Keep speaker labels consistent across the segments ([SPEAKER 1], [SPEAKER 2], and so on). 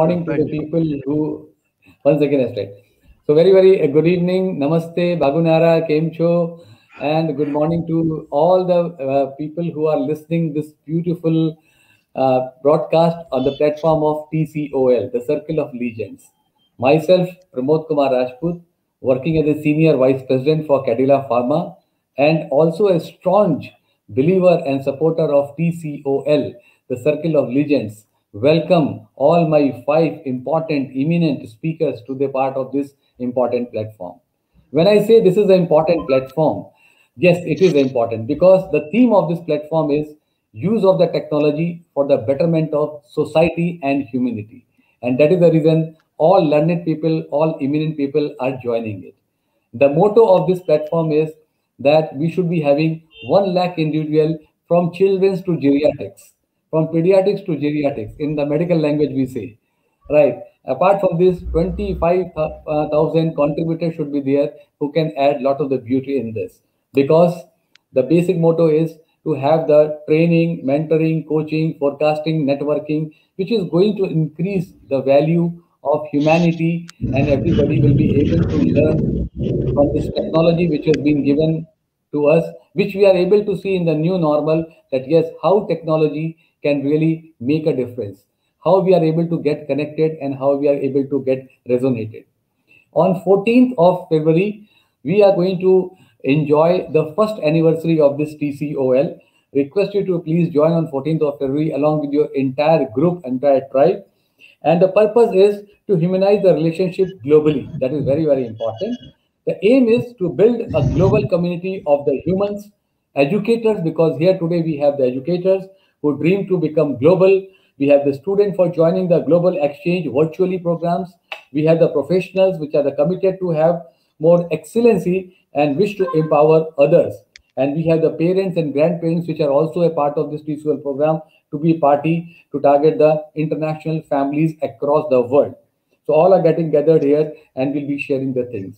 [SPEAKER 1] Morning to the people who once again has said. So very good evening, namaste, Bagunara, Kemcho, and good morning to all the people who are listening this beautiful broadcast on the platform of TCOL, the Circle of Legends. Myself, Pramod Kumar Rajput, working as a senior vice president for Cadila Pharma, and also a staunch believer and supporter of TCOL, the Circle of Legends. Welcome all my five important, eminent speakers to the part of this important platform. When I say this is an important platform, yes, it is important because the theme of this platform is use of the technology for the betterment of society and humanity. And that is the reason all learned people, all eminent people are joining it. The motto of this platform is that we should be having 1 lakh individual from children to geriatrics, from pediatrics to geriatrics, in the medical language we say, right? Apart from this, 25,000 contributors should be there who can add lot of the beauty in this, because the basic motto is to have the training, mentoring, coaching, forecasting, networking, which is going to increase the value of humanity, and everybody will be able to learn from this technology which has been given to us, which we are able to see in the new normal, that yes, how technology can really make a difference, how we are able to get connected and how we are able to get resonated. On 14th of February, we are going to enjoy the first anniversary of this TCOL. Request you to please join on 14th of February along with your entire group, entire tribe. And the purpose is to humanize the relationship globally. That is very important. The aim is to build a global community of the humans, educators, because here today we have the educators who dream to become global. We have the student for joining the global exchange virtually programs. We have the professionals which are committed to have more excellency and wish to empower others. And we have the parents and grandparents which are also a part of this TCOL program to be party to target the international families across the world. So all are getting gathered here and we'll be sharing the things.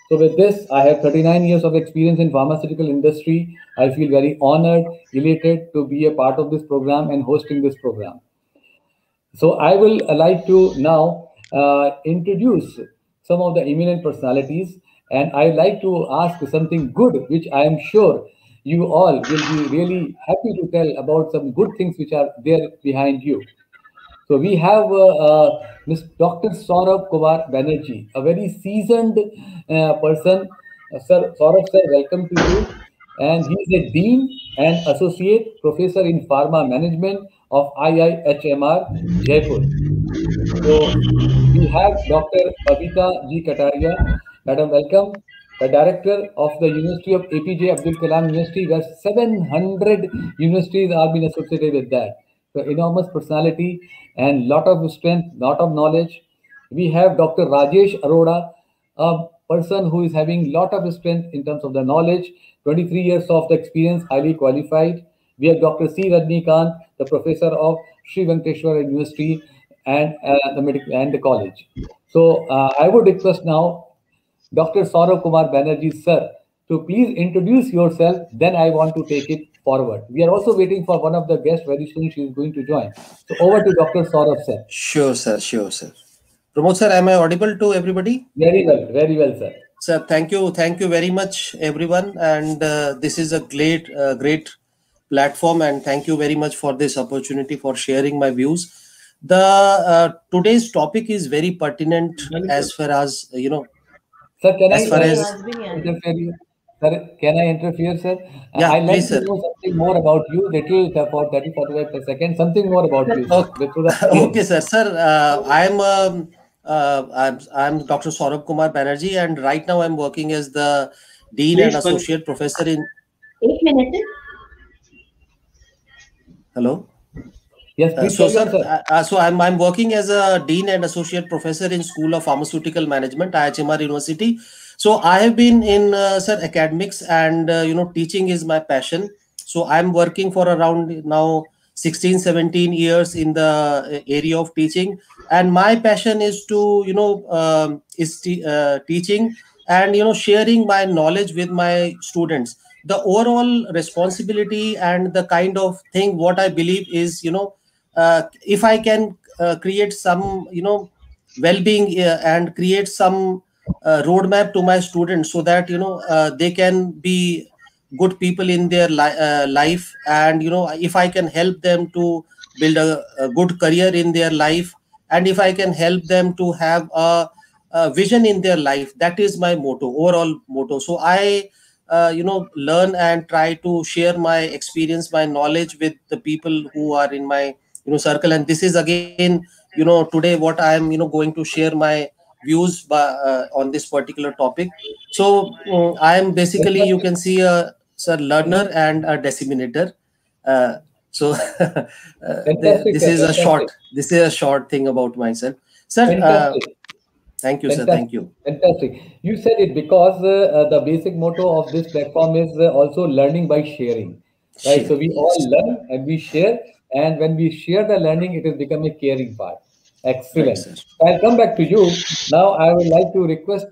[SPEAKER 1] So with this, I have 39 years of experience in pharmaceutical industry. I feel very honored, elated to be a part of this program and hosting this program. So I will like to now introduce some of the eminent personalities, and I like to ask something good, which I am sure you all will be really happy to tell about some good things which are there behind you. So we have Dr. Saurabh Kumar Banerjee, a very seasoned person. Sir Saurabh, sir, welcome to you. And he is a Dean and Associate Professor in Pharma Management of IIHMR, Jaipur. So we have Dr. Babita G. Kataria. Madam, welcome. The director of the University of APJ Abdul Kalam University, where 700 universities are being associated with that. So enormous personality and lot of strength, lot of knowledge. We have Dr. Rajesh Arora, a person who is having lot of strength in terms of the knowledge, 23 years of the experience, highly qualified. We have Dr. C. Rajnikant, the professor of Sri Venkateshwara University and the college. So I would request now Dr. Saurabh Kumar Banerjee, sir, to please introduce yourself. Then I want to take it forward. We are also waiting for one of the guests very soon. She is going to join. So over to Dr. Saurabh, sir.
[SPEAKER 2] Sure, sir. Sure, sir. Pramod, sir, am I audible to everybody?
[SPEAKER 1] Very well, sir.
[SPEAKER 2] Sir, thank you very much, everyone. And this is a great platform. And thank you very much for this opportunity for sharing my views. The today's topic is very pertinent as far as
[SPEAKER 1] Sir, can I interfere? Sir, can I interfere, sir?
[SPEAKER 2] Yeah,
[SPEAKER 1] I'd like
[SPEAKER 2] please,
[SPEAKER 1] to
[SPEAKER 2] sir.
[SPEAKER 1] know something more about you, little for 30-45 seconds. Something more about you.
[SPEAKER 2] Okay, sir. Sir, I'm Dr. Saurabh Kumar Banerjee, and right now I'm working as the Dean and Associate Professor in.
[SPEAKER 3] 8 minutes.
[SPEAKER 2] Hello.
[SPEAKER 1] Yes, please.
[SPEAKER 2] So I'm working as a Dean and Associate Professor in School of Pharmaceutical Management, IHMR University. So I have been in academics, and teaching is my passion. So I'm working for around now 16-17 years in the area of teaching, and my passion is to teaching and sharing my knowledge with my students. The overall responsibility and the kind of thing what I believe is if I can create some, well-being, and create some roadmap to my students, so that they can be good people in their life. And if I can help them to build a good career in their life, and if I can help them to have a vision in their life, that is my motto, overall motto. So I learn and try to share my experience, my knowledge with the people who are in my circle. And this is again today what I am going to share my views on this particular topic. So I am basically, you can see, a sir learner and a disseminator. So
[SPEAKER 1] Fantastic,
[SPEAKER 2] this
[SPEAKER 1] sir.
[SPEAKER 2] is a
[SPEAKER 1] Fantastic.
[SPEAKER 2] short thing about myself, sir.
[SPEAKER 1] Fantastic.
[SPEAKER 2] Thank you, sir. Thank
[SPEAKER 1] Fantastic.
[SPEAKER 2] you.
[SPEAKER 1] Fantastic. You said it because the basic motto of this platform is also learning by sharing, right? So
[SPEAKER 2] Share,
[SPEAKER 1] we all
[SPEAKER 2] yes.
[SPEAKER 1] learn and we share, and when we share the learning, it has become a caring part.
[SPEAKER 2] Right,
[SPEAKER 1] Excellent.
[SPEAKER 2] sir.
[SPEAKER 1] I'll come back to you. Now, I would like to request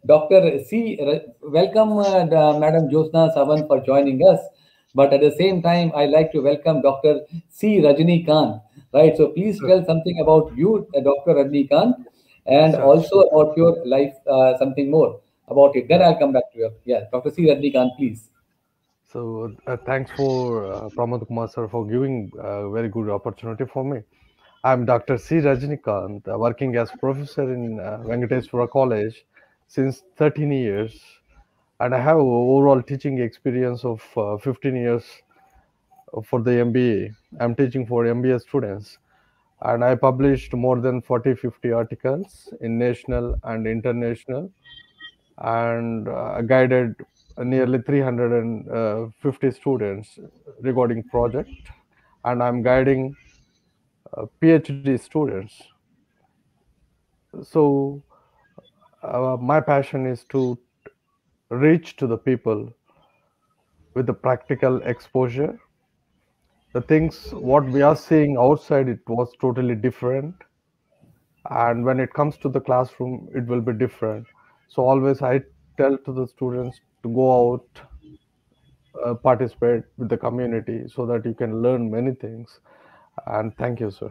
[SPEAKER 1] Dr. C. Welcome, Madam Josna Savan, for joining us. But at the same time, I'd like to welcome Dr. C. Rajnikant, right? So please
[SPEAKER 3] Sure,
[SPEAKER 1] tell something about you, Dr. Rajnikant, and
[SPEAKER 3] sure,
[SPEAKER 1] also
[SPEAKER 3] sure.
[SPEAKER 1] about your life, something more about it. Then I'll come back to you. Yeah, Dr. C. Rajnikant, please.
[SPEAKER 3] So thanks for Pramod Kumar sir for giving a very good opportunity for me. I'm Dr. C. Rajnikant, working as professor in Venkateswara College since 13 years, and I have overall teaching experience of 15 years for the MBA. I'm teaching for MBA students, and I published more than 40-50 articles in national and international, and guided nearly 350 students regarding project, and I'm guiding PhD students. So my passion is to reach to the people with the practical exposure. The things what we are seeing outside, it was totally different, and when it comes to the classroom it will be different. So always I tell to the students to go out, participate with the community so that you can learn many things. And thank you, sir.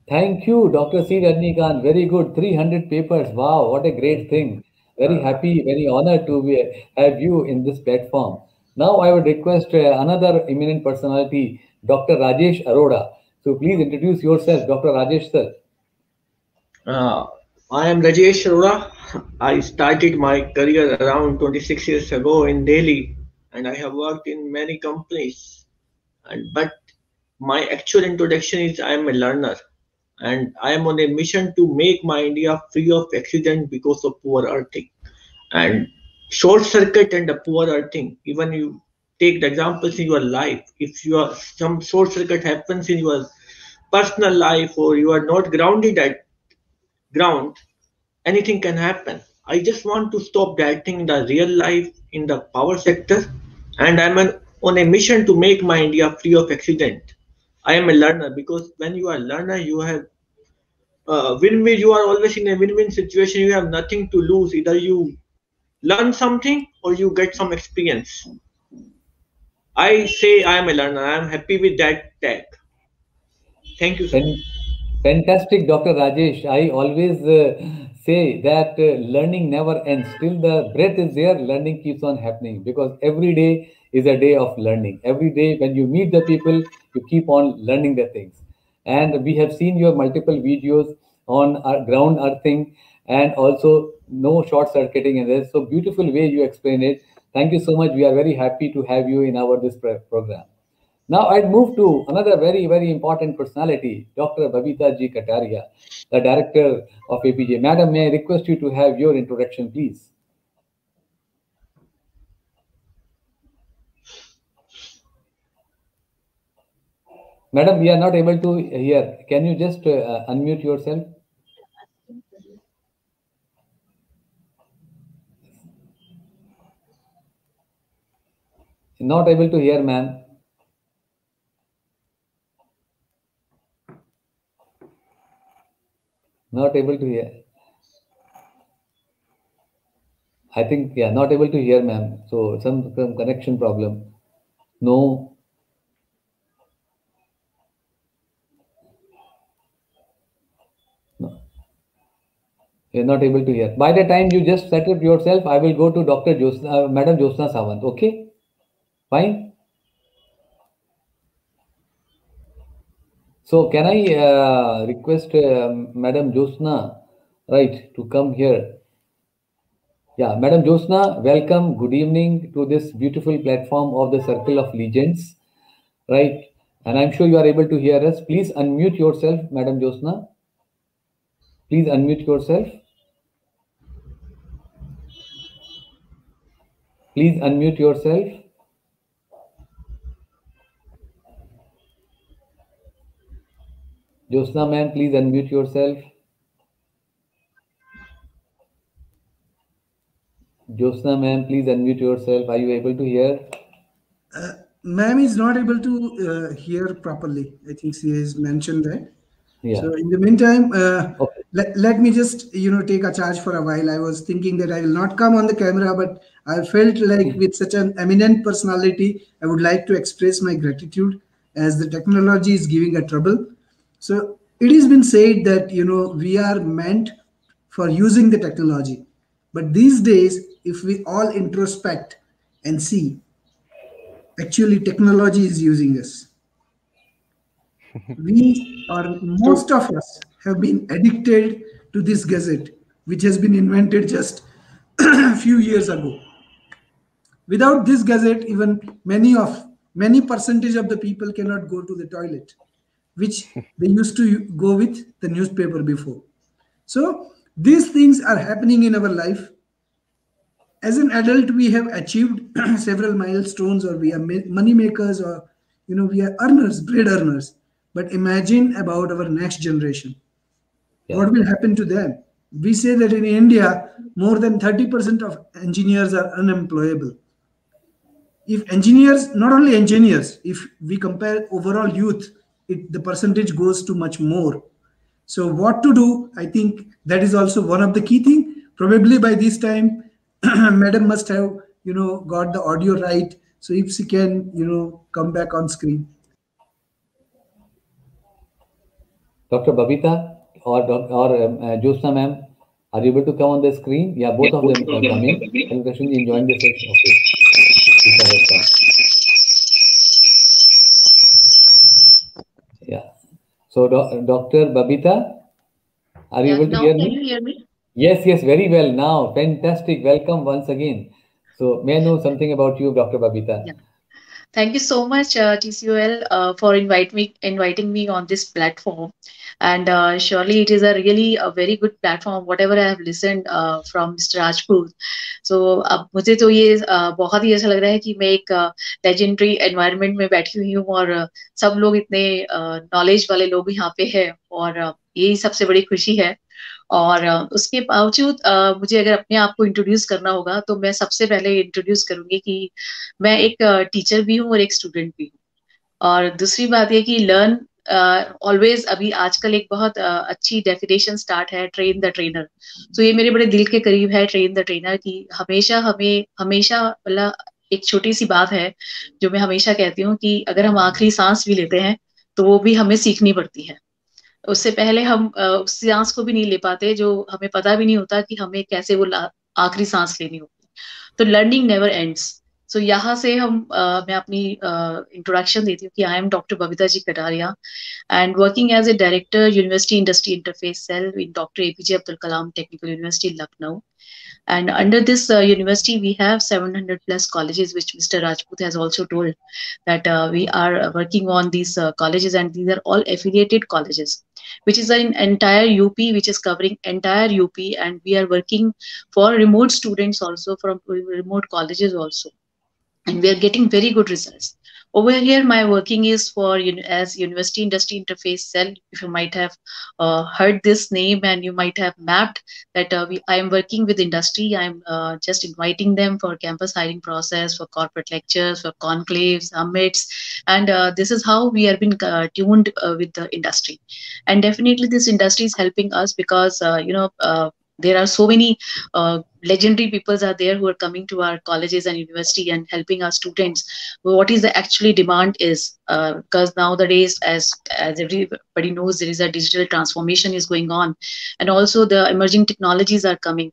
[SPEAKER 1] Thank you, Dr. C. Rajnikant. Very good. 300 papers. Wow, what a great thing. Very
[SPEAKER 3] Uh,
[SPEAKER 1] happy, very honored to have you in this platform. Now, I would request another eminent personality, Dr. Rajesh Arora. So, please introduce yourself, Dr. Rajesh, sir.
[SPEAKER 4] Uh, I am Rajesh Arora. I started my career around 26 years ago in Delhi, and I have worked in many companies. But my actual introduction is I am a learner, and I am on a mission to make my India free of accident because of poor earthing. And short circuit and the poor earthing, even you take the examples in your life, if you are some short circuit happens in your personal life, or you are not grounded at ground, anything can happen. I just want to stop that thing in the real life in the power sector, and on a mission to make my India free of accident. I am a learner because when you are a learner, you have win-win. You are always in a win-win situation. You have nothing to lose. Either you learn something or you get some experience. I say I am a learner. I am happy with that tag. Thank you so much.
[SPEAKER 1] Fan- Fantastic, Dr. Rajesh. I always say that learning never ends. Till the breath is there, learning keeps on happening because every day is a day of learning. Every day, when you meet the people, you keep on learning the things. And we have seen your multiple videos on ground earthing and also no short circuiting. And there's so beautiful way you explain it. Thank you so much. We are very happy to have you in our this program. Now I'd move to another very, very important personality, Dr. Babita G. Kataria, the director of APJ. Madam, may I request you to have your introduction, please? Madam, we are not able to hear. Can you just unmute yourself? Not able to hear, ma'am. Not able to hear. I think, yeah, not able to hear, ma'am. So some connection problem. No. You're not able to hear. By the time you just set up yourself, I will go to Dr. Josna, Madam Josna Sawant. Okay? Fine. So can I request Madam Josna, right, to come here? Yeah, Madam Josna, welcome. Good evening to this beautiful platform of the Circle of Legends, right? And I'm sure you are able to hear us. Please unmute yourself, Madam Josna. Please unmute yourself. Please unmute yourself. Josna ma'am, please unmute yourself. Josna ma'am, please unmute yourself. Are you able to hear?
[SPEAKER 5] Ma'am is not able to hear properly. I think she has mentioned that.
[SPEAKER 1] Yeah.
[SPEAKER 5] So in the meantime,
[SPEAKER 1] Okay.
[SPEAKER 5] let me just take a charge for a while. I was thinking that I will not come on the camera, but I felt like with such an eminent personality, I would like to express my gratitude as the technology is giving a trouble. So it has been said that we are meant for using the technology, but these days, if we all introspect and see, actually technology is using us. We or most of us have been addicted to this gadget, which has been invented just a few years ago. Without this gadget, even many percentage of the people cannot go to the toilet, which they used to go with the newspaper before. So these things are happening in our life. As an adult, we have achieved several milestones, or we are money makers, or we are earners, bread earners. But imagine about our next generation.
[SPEAKER 1] Yeah.
[SPEAKER 5] What will happen to them? We say that in India, more than 30% of engineers are unemployable. If engineers, not only engineers, if we compare overall youth, the percentage goes to much more. So what to do? I think that is also one of the key thing. Probably by this time, Madam must have got the audio right. So if she can come back on screen.
[SPEAKER 1] Dr. Babita or Josna ma'am, are you able to come on the screen? Yeah, both of them are coming. Hello, Krishnan, enjoying the session. Okay. Please have it. Yeah. So, Dr. Babita, are you able to hear me?
[SPEAKER 6] Can you hear me?
[SPEAKER 1] Yes, very well now. Fantastic. Welcome once again. So, may I know something about you, Dr. Babita?
[SPEAKER 6] Yeah. Thank you so much, TCOL, for inviting me on this platform. And surely it is a very good platform, whatever I have listened from Mr. Rajput. So अब मुझे तो ये बहुत ही अच्छा लग रहा है कि मैं एक लेजेंडरी एनवायरनमेंट में बैठी हुई हूँ और सब लोग इतने नॉलेज वाले लोग यहाँ पे हैं और यही सबसे बड़ी खुशी है। और उसके बावजूद मुझे अगर अपने आप को इंट्रोड्यूस करना होगा तो मैं सबसे पहले इंट्रोड्यूस करूंगी कि मैं एक टीचर भी हूँ और एक स्टूडेंट भी हूँ। और दूसरी बात ये कि लर्न ऑलवेज अभी आजकल एक बहुत अच्छी डेफिनेशन स्टार्ट है, ट्रेन द ट्रेनर। तो ये मेरे बड़े दिल के करीब है, ट्रेन द ट्रेनर की हमेशा मतलब एक छोटी सी बात है जो मैं हमेशा कहती हूँ कि अगर हम आखिरी सांस भी लेते हैं तो वो भी हमें सीखनी पड़ती है। उससे पहले हम उस सांस को भी नहीं ले पाते जो हमें पता भी नहीं होता कि हमें कैसे वो आखिरी सांस लेनी होती। तो लर्निंग नेवर एंड्स। सो यहाँ से मैं अपनी इंट्रोडक्शन देती हूँ कि I am doctor Babita ji Kataria and working as a director, University Industry Interface Cell in Dr. APJ Abdul Kalam Technical University, Lucknow. And under this university, we have 700 plus colleges, which Mr. Rajput has also told that we are working on these colleges, and these are all affiliated colleges, which is an entire UP, which is covering entire UP, and we are working for remote students also from remote colleges also, and we are getting very good results. Over here, my working is for as University Industry Interface Cell. If you might have heard this name and you might have mapped that I am working with industry. I am just inviting them for campus hiring process, for corporate lectures, for conclaves, summits, and this is how we have been tuned with the industry. And definitely, this industry is helping us because there are so many legendary peoples are there who are coming to our colleges and university and helping our students what is the actually demand is, because nowadays as everybody knows there is a digital transformation is going on, and also the emerging technologies are coming.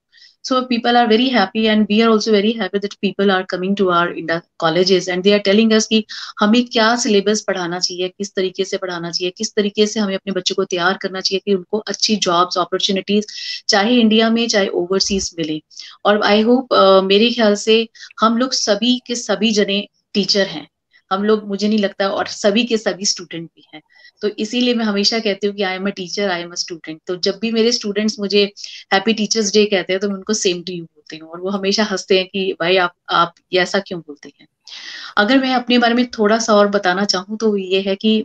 [SPEAKER 6] So people are very happy and we are also very happy that people are coming to our colleges and they are telling us कि हमें क्या syllabus पढ़ाना चाहिए, किस तरीके से पढ़ाना चाहिए, किस तरीके से हमें अपने बच्चों को तैयार करना चाहिए कि उनको अच्छी जॉब्स अपॉर्चुनिटीज चाहे इंडिया में चाहे ओवरसीज मिले। और आई होप मेरे ख्याल से हम लोग सभी के सभी जने टीचर हैं, हम लोग, मुझे नहीं लगता, और सभी के सभी स्टूडेंट भी हैं। तो इसीलिए मैं हमेशा कहती हूँ कि I am a teacher, I am a student. तो जब भी मेरे स्टूडेंट्स मुझे हैप्पी टीचर्स डे कहते हैं तो मैं उनको सेम टू यू बोलती हूँ, और वो हमेशा हंसते हैं कि भाई आप ये ऐसा क्यों बोलते हैं। अगर मैं अपने बारे में थोड़ा सा और बताना चाहूँ तो ये है कि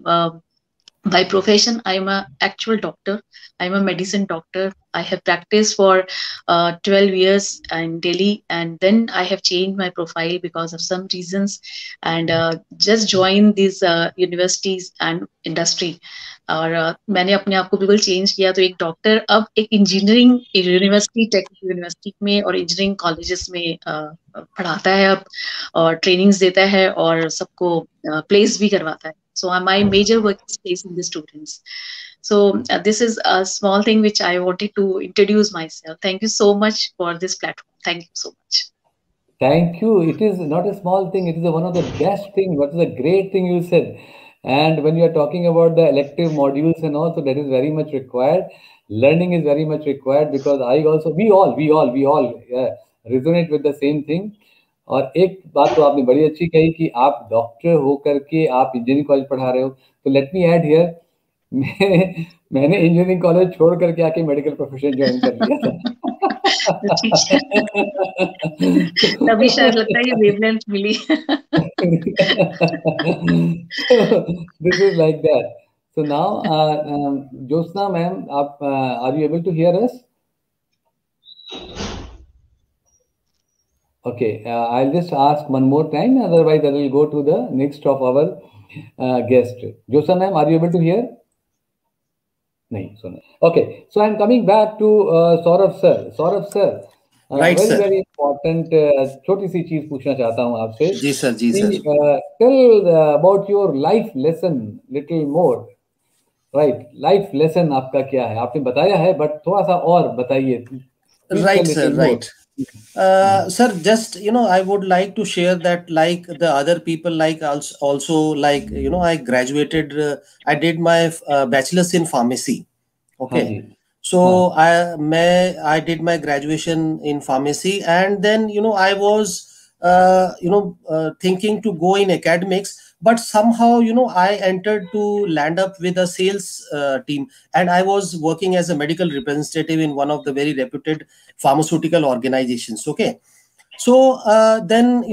[SPEAKER 6] by profession I am a actual doctor, I am a medicine doctor. I have practiced for 12 years in Delhi, and then I have changed my profile because of some reasons, and just joined these universities and industry. और मैंने अपने आप को बिल्कुल change किया, तो एक doctor अब एक इंजीनियरिंग यूनिवर्सिटी, टेक यूनिवर्सिटी में और इंजीनियरिंग कॉलेजेस में पढ़ाता है अब, और ट्रेनिंग्स देता है और सबको प्लेस भी करवाता है। So my major work is placing the students. So this is a small thing which I wanted to introduce myself. Thank you so much for this platform. Thank you so much.
[SPEAKER 1] Thank you. It is not a small thing. It is one of the best thing. What is a great thing you said. And when you are talking about the elective modules and also that is very much required. Learning is very much required because we all resonate with the same thing. और एक बात तो आपने बड़ी अच्छी कही कि आप डॉक्टर होकर के आप इंजीनियरिंग कॉलेज पढ़ा रहे हो। तो लेट मी ऐड हियर, मैंने इंजीनियरिंग कॉलेज छोड़ करके आके मेडिकल प्रोफेशन ज्वाइन कर लिया था।
[SPEAKER 6] तभी शायद लगता है ये वेवलेंथ मिली।
[SPEAKER 1] This is like that. So now, Jyotsna ma'am, आप are you able to hear us? Okay, I'll just ask one more time, otherwise I will go to the next of our guest. Jyotsna ma'am, are you able to hear? No, so no. Okay, so I'm coming back to Saurabh sir. Saurabh sir,
[SPEAKER 2] right,
[SPEAKER 1] very
[SPEAKER 2] sir.
[SPEAKER 1] very important छोटी सी चीज पूछना चाहता हूँ आपसे।
[SPEAKER 2] जी sir, जी sir.
[SPEAKER 1] Tell about your life lesson little more. Right, life lesson आपका क्या है? आपने बताया है, but थोड़ा सा और बताइए।
[SPEAKER 2] Right, sir, right. Sir, just I would like to share that, like the other people, like also like I graduated, I did my bachelor's in pharmacy. Okay, so I did my graduation in pharmacy, and then I was thinking to go in academics, but somehow I entered to land up with a sales team, and I was working as a medical representative in one of the very reputed pharmaceutical organizations. Okay, so then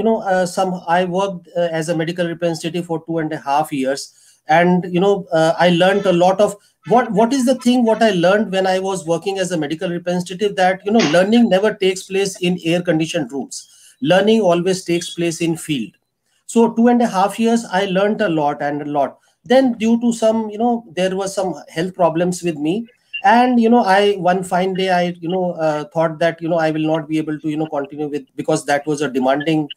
[SPEAKER 2] I worked as a medical representative for 2.5 years, and I learned a lot of what is the thing what I learned when I was working as a medical representative, that learning never takes place in air conditioned rooms. Learning always takes place in field. So 2.5 years I learned a lot. Then due to some there was some health problems with me, and I one fine day I thought that I will not be able to continue with, because that was a demanding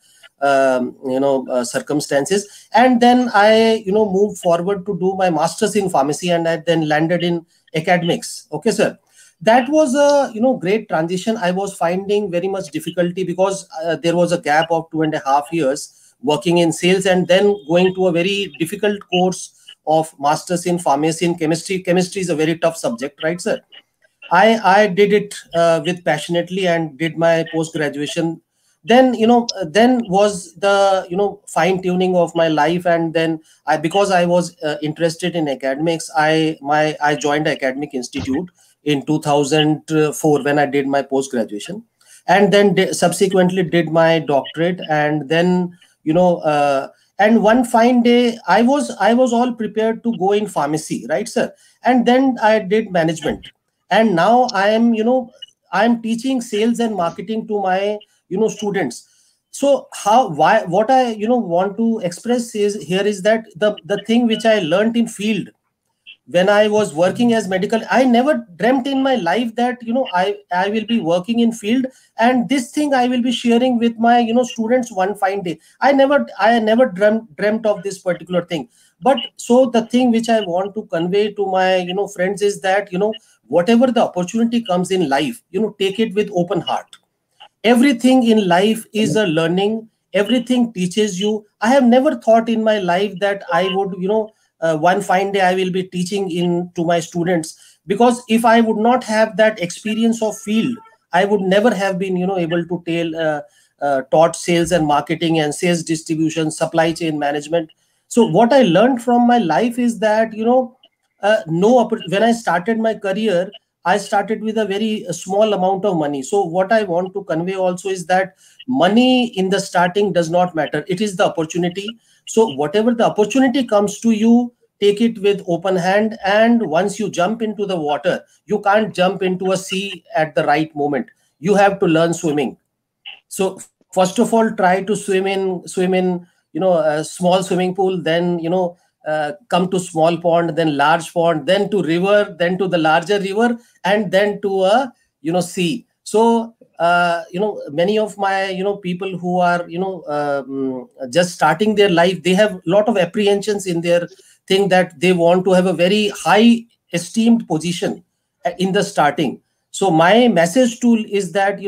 [SPEAKER 2] circumstances. And then I moved forward to do my master's in pharmacy, and I then landed in academics. Okay, sir. That was a great transition. I was finding very much difficulty because there was a gap of 2.5 years working in sales, and then going to a very difficult course of masters in pharmacy in chemistry. Chemistry is a very tough subject, right, sir? I did it with passionately and did my post graduation. Then then was the fine tuning of my life, and then because I was interested in academics, I joined the academic institute in 2004 when I did my post graduation, and then subsequently did my doctorate. And then and one fine day I was all prepared to go in pharmacy, right, sir? And then I did management, and now I am teaching sales and marketing to my students. So what I want to express is here is that the thing which I learned in field, when I was working as medical, I never dreamt in my life that, I will be working in field, and this thing I will be sharing with my, students one fine day. I never dreamt of this particular thing. But so the thing which I want to convey to my, friends is that, whatever the opportunity comes in life, take it with open heart. Everything in life is a learning. Everything teaches you. I have never thought in my life that I would, one fine day I will be teaching in to my students, because if I would not have that experience of field, I would never have been, able to taught sales and marketing and sales distribution, supply chain management. So what I learned from my life is that, when I started my career, I started with a very small amount of money. So what I want to convey also is that money in the starting does not matter. It is the opportunity. So whatever the opportunity comes to you, take it with open hand. And once you jump into the water, you can't jump into a sea at the right moment. You have to learn swimming. So first of all, try to swim in, a small swimming pool, then, come to small pond, then large pond, then to river, then to the larger river, and then to a, sea. So many of my, people who are, just starting their life, they have a lot of apprehensions in their thing, that they want to have a very high esteemed position in the starting. So my message tool is that,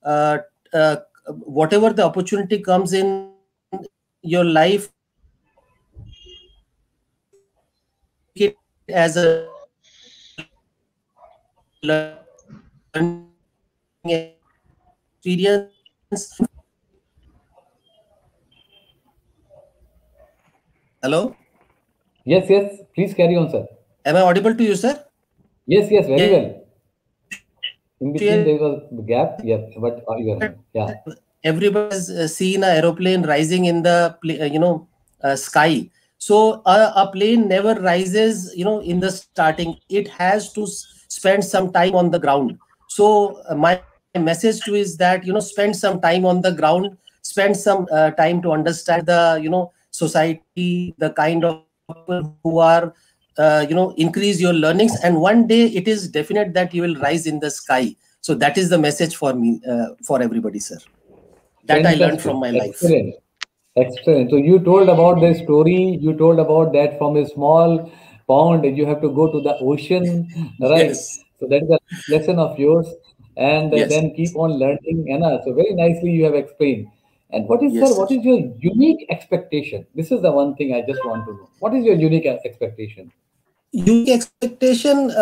[SPEAKER 2] uh, uh, whatever the opportunity comes in your life, take it as a learning experience. Hello?
[SPEAKER 1] Yes, yes. Please carry on, sir.
[SPEAKER 2] Am I audible to you, sir?
[SPEAKER 1] Yes, yes, very
[SPEAKER 2] Yes.
[SPEAKER 1] well. In between there was a gap. Yeah, but you are, yeah.
[SPEAKER 2] Everybody's seen an aeroplane rising in the sky. So a plane never rises, in the starting. It has to spend some time on the ground. So my message to is that, spend some time on the ground, spend some time to understand the, society, the kind of people who are, increase your learnings, and one day it is definite that you will rise in the sky. So that is the message for me, for everybody, sir. That I learned from my life.
[SPEAKER 1] Excellent. Excellent. So you told about the story. You told about that from a small pond, you have to go to the ocean, right?
[SPEAKER 2] Yes.
[SPEAKER 1] So that is a lesson of yours. And
[SPEAKER 2] Yes.
[SPEAKER 1] then keep on learning. Anna, so very nicely you have explained. And what is,
[SPEAKER 2] Yes,
[SPEAKER 1] sir,
[SPEAKER 2] sir.
[SPEAKER 1] what is your unique expectation? This is the one thing I just want to know. What is your unique expectation?
[SPEAKER 2] Unique expectation,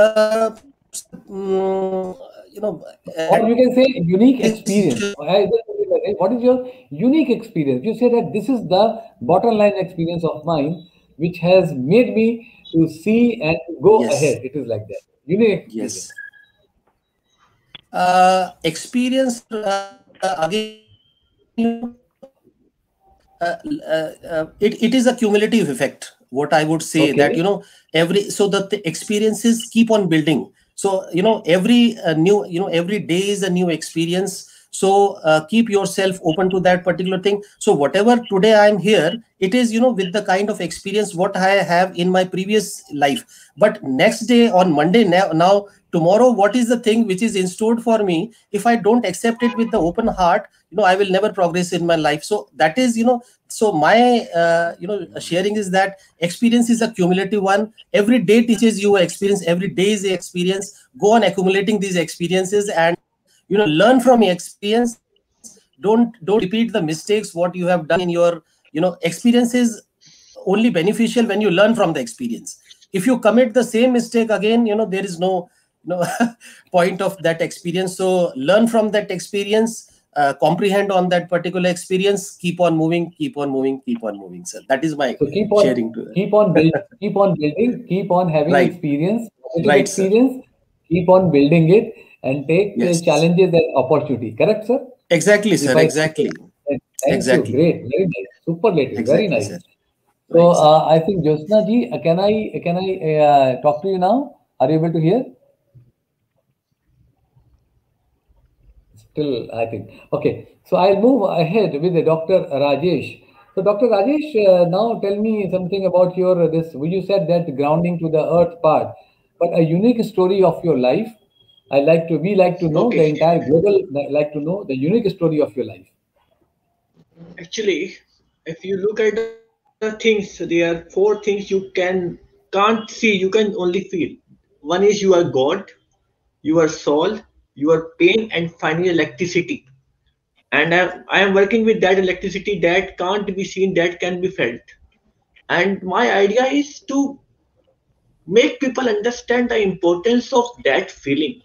[SPEAKER 1] Or you can say unique experience. What is your unique experience? You say that this is the bottom line experience of mine, which has made me to see and go
[SPEAKER 2] Yes.
[SPEAKER 1] ahead. It is like that. Unique experience.
[SPEAKER 2] Yes. Experience, again, it is a cumulative effect. What I would say,
[SPEAKER 1] Okay.
[SPEAKER 2] that, the experiences keep on building. So, every every day is a new experience. So keep yourself open to that particular thing. So whatever today I am here, it is, with the kind of experience what I have in my previous life. But next day, on Monday, now tomorrow, what is the thing which is in store for me? If I don't accept it with the open heart, I will never progress in my life. So that is, so my sharing is that experience is a cumulative one. Every day teaches you experience. Every day is the experience. Go on accumulating these experiences, and learn from your experience. Don't repeat the mistakes what you have done in your, experience is only beneficial when you learn from the experience. If you commit the same mistake again, there is no point of that experience. So learn from that experience, comprehend on that particular experience, keep on moving, sir. That is my sharing to that.
[SPEAKER 1] Keep on building, keep on having
[SPEAKER 2] Right.
[SPEAKER 1] experience,
[SPEAKER 2] Right,
[SPEAKER 1] experience, keep on building it, and take
[SPEAKER 2] Yes.
[SPEAKER 1] challenges and opportunity. Correct, sir?
[SPEAKER 2] Exactly, sir. Exactly.
[SPEAKER 1] Thank
[SPEAKER 2] Exactly.
[SPEAKER 1] you. Great. Very nice. Superlative. Very
[SPEAKER 2] Exactly,
[SPEAKER 1] nice.
[SPEAKER 2] sir.
[SPEAKER 1] So
[SPEAKER 2] Right, sir.
[SPEAKER 1] I think Jyotsna ji, can I talk to you now? Are you able to hear? Still, I think. Okay. So I'll move ahead with the Dr. Rajesh. So, Dr. Rajesh, now tell me something about your this. You said that grounding to the earth part, but a unique story of your life. We like to know the
[SPEAKER 4] Okay.
[SPEAKER 1] entire global, like to know the unique story of your life.
[SPEAKER 4] Actually, if you look at the things, there are four things you can't see, you can only feel. One is your God, your soul, your pain, and finally electricity. And I am working with that electricity that can't be seen, that can be felt. And my idea is to make people understand the importance of that feeling.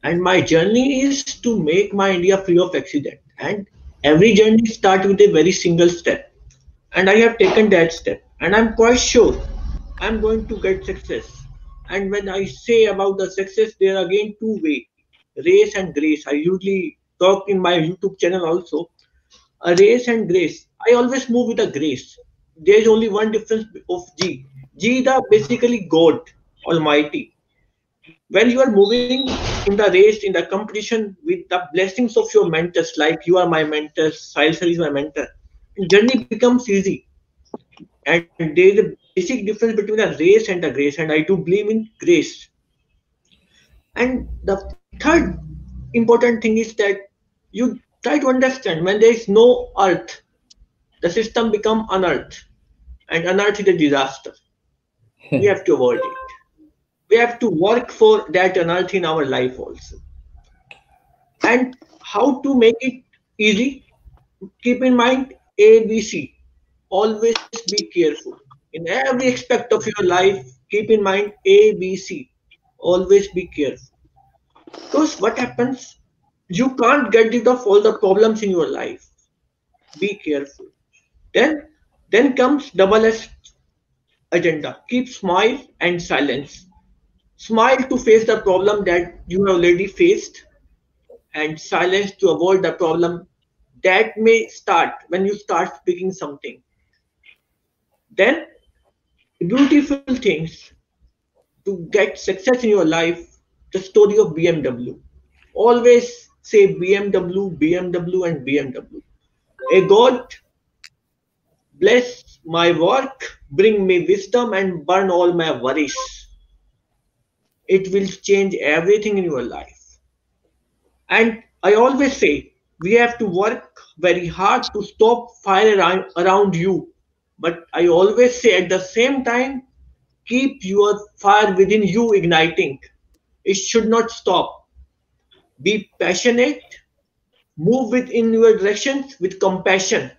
[SPEAKER 4] And my journey is to make my India free of accident. And every journey starts with a very single step. And I have taken that step. And I'm quite sure I'm going to get success. And when I say about the success, there are again two ways, race and grace. I usually talk in my YouTube channel also. A race and grace. I always move with a grace. There is only one difference of G. G the basically God Almighty. When you are moving in the race, in the competition with the blessings of your mentors, like you are my mentor, Sahil sir is my mentor, journey becomes easy. And there is a basic difference between a race and a grace, and I do believe in grace. And the third important thing is that you try to understand when there is no earth, the system become unearth, and unearth is a disaster. We have to avoid it. We have to work for that unearth in our life also. And how to make it easy? Keep in mind ABC. Always be careful. In every aspect of your life, keep in mind ABC. Always be careful. Because what happens? You can't get rid of all the problems in your life. Be careful. Then, then comes double S agenda. Keep smile and silence. Smile to face the problem that you have already faced, and silence to avoid the problem that may start when you start speaking something. Then, beautiful things to get success in your life, the story of BMW. Always say BMW, BMW, and BMW. A God bless my work, bring me wisdom, and burn all my worries. It will change everything in your life. And I always say we have to work very hard to stop fire around you. But I always say at the same time, keep your fire within you igniting. It should not stop. Be passionate, move within your directions with compassion.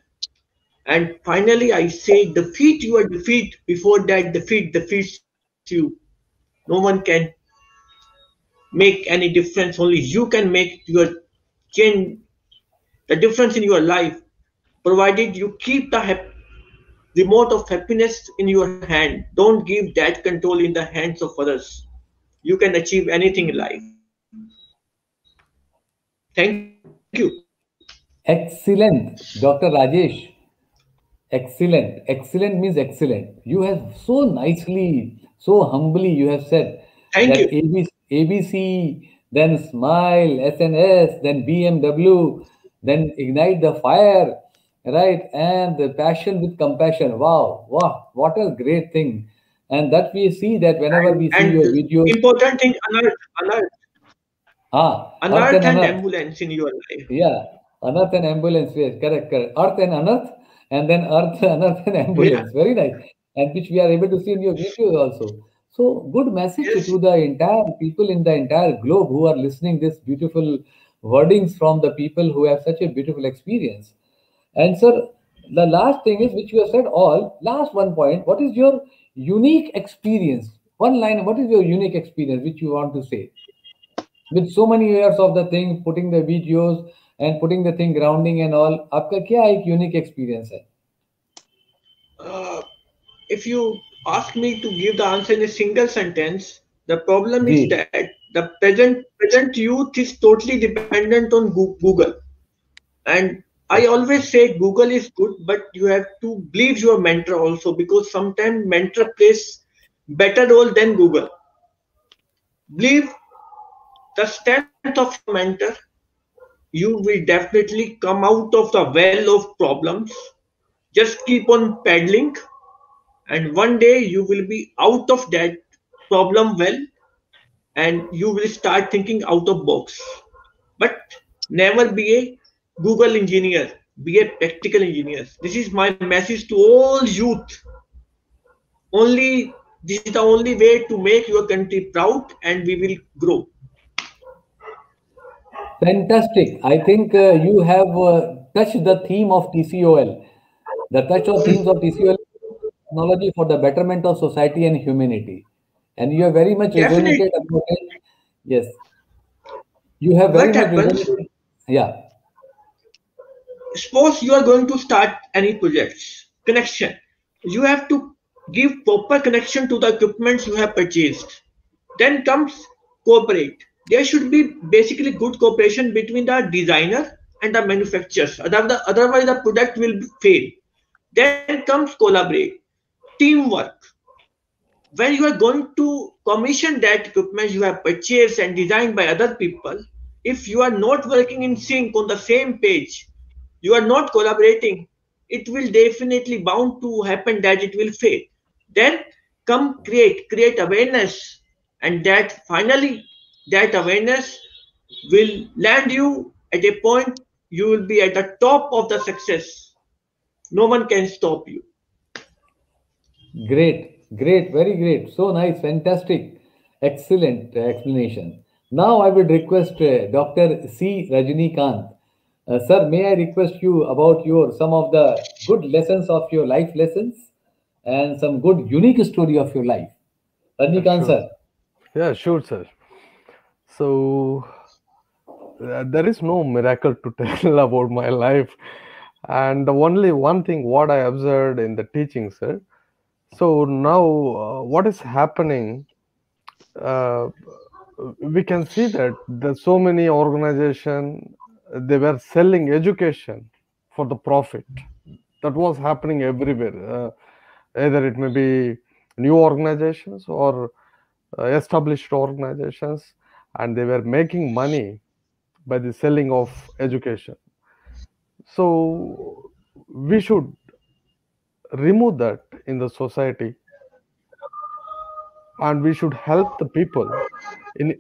[SPEAKER 4] And finally, I say defeat your defeat before that defeat defeats you. No one can make any difference, only you can make your change the difference in your life, provided you keep the remote of happiness in your hand. Don't give that control in the hands of others. You can achieve anything in life. Thank you.
[SPEAKER 1] Excellent, Dr. Rajesh. Excellent. Excellent means excellent. You have so nicely, so humbly, you have said
[SPEAKER 4] Thank
[SPEAKER 1] that
[SPEAKER 4] you.
[SPEAKER 1] ABC, then smile, SNS, then BMW, then ignite the fire, right? And the passion with compassion. Wow, wow, what a great thing. And that we see that whenever we see
[SPEAKER 4] And
[SPEAKER 1] your
[SPEAKER 4] the
[SPEAKER 1] videos,
[SPEAKER 4] important thing,
[SPEAKER 1] earth and
[SPEAKER 4] unearth and
[SPEAKER 1] unearth.
[SPEAKER 4] ambulance in your life.
[SPEAKER 1] Yeah, unearth and ambulance. Yes, correct, correct. Earth and unearth, and then earth, unearth and
[SPEAKER 4] Yeah.
[SPEAKER 1] ambulance. Very nice. And which we are able to see in your videos also. So good message
[SPEAKER 4] Yes.
[SPEAKER 1] to the entire people in the entire globe who are listening this beautiful wordings from the people who have such a beautiful experience. And sir, the last thing is which you have said all. Last one point. What is your unique experience? One line. What is your unique experience which you want to say? With so many years of the thing, putting the videos and putting the thing grounding and all, आपका क्या एक unique experience है?
[SPEAKER 4] Uh, if you ask me to give the answer in a single sentence, the problem is
[SPEAKER 1] ji,
[SPEAKER 4] that the present youth is totally dependent on Google. And I always say Google is good, but you have to believe your mentor also, because sometimes mentor plays better role than Google. Believe the strength of your mentor, you will definitely come out of the well of problems. Just keep on paddling, and one day you will be out of that problem well, and you will start thinking out of box. But never be a Google engineer, be a practical engineer. This is my message to all youth. Only this is the only way to make your country proud, and we will grow.
[SPEAKER 1] Fantastic. I think you have touched the theme of TCOL. The touch of themes of TCOL is technology for the betterment of society and humanity. And you have very much
[SPEAKER 4] Definitely.
[SPEAKER 1] resonated about it. Yes, you have very
[SPEAKER 4] What
[SPEAKER 1] much
[SPEAKER 4] happens?
[SPEAKER 1] resonated. Yeah,
[SPEAKER 4] Suppose you are going to start any projects. Connection. You have to give proper connection to the equipments you have purchased. Then comes cooperate. There should be basically good cooperation between the designer and the manufacturers. Otherwise, the product will fail. Then comes collaborate. Teamwork. When you are going to commission that equipment you have purchased and designed by other people, if you are not working in sync on the same page, you are not collaborating, it will definitely bound to happen that it will fail. Then come create awareness, and that finally that awareness will land you at a point you will be at the top of the success. No one can stop you.
[SPEAKER 1] great, great, very great. So nice, fantastic, excellent explanation. Now I would request Dr. C. Rajnikant. Sir, may I request you about your some of the good lessons of your life lessons and some good unique story of your life. Rajnikant,
[SPEAKER 3] Sure.
[SPEAKER 1] sir.
[SPEAKER 3] Yeah, sure, sir. So there is no miracle to tell about my life, and the only one thing what I observed in the teaching, sir. So now, what is happening? Uh, we can see that there's so many organization they were selling education for the profit. That was happening everywhere. Either it may be new organizations or established organizations, and they were making money by the selling of education. So we should remove that in the society, and we should help the people. In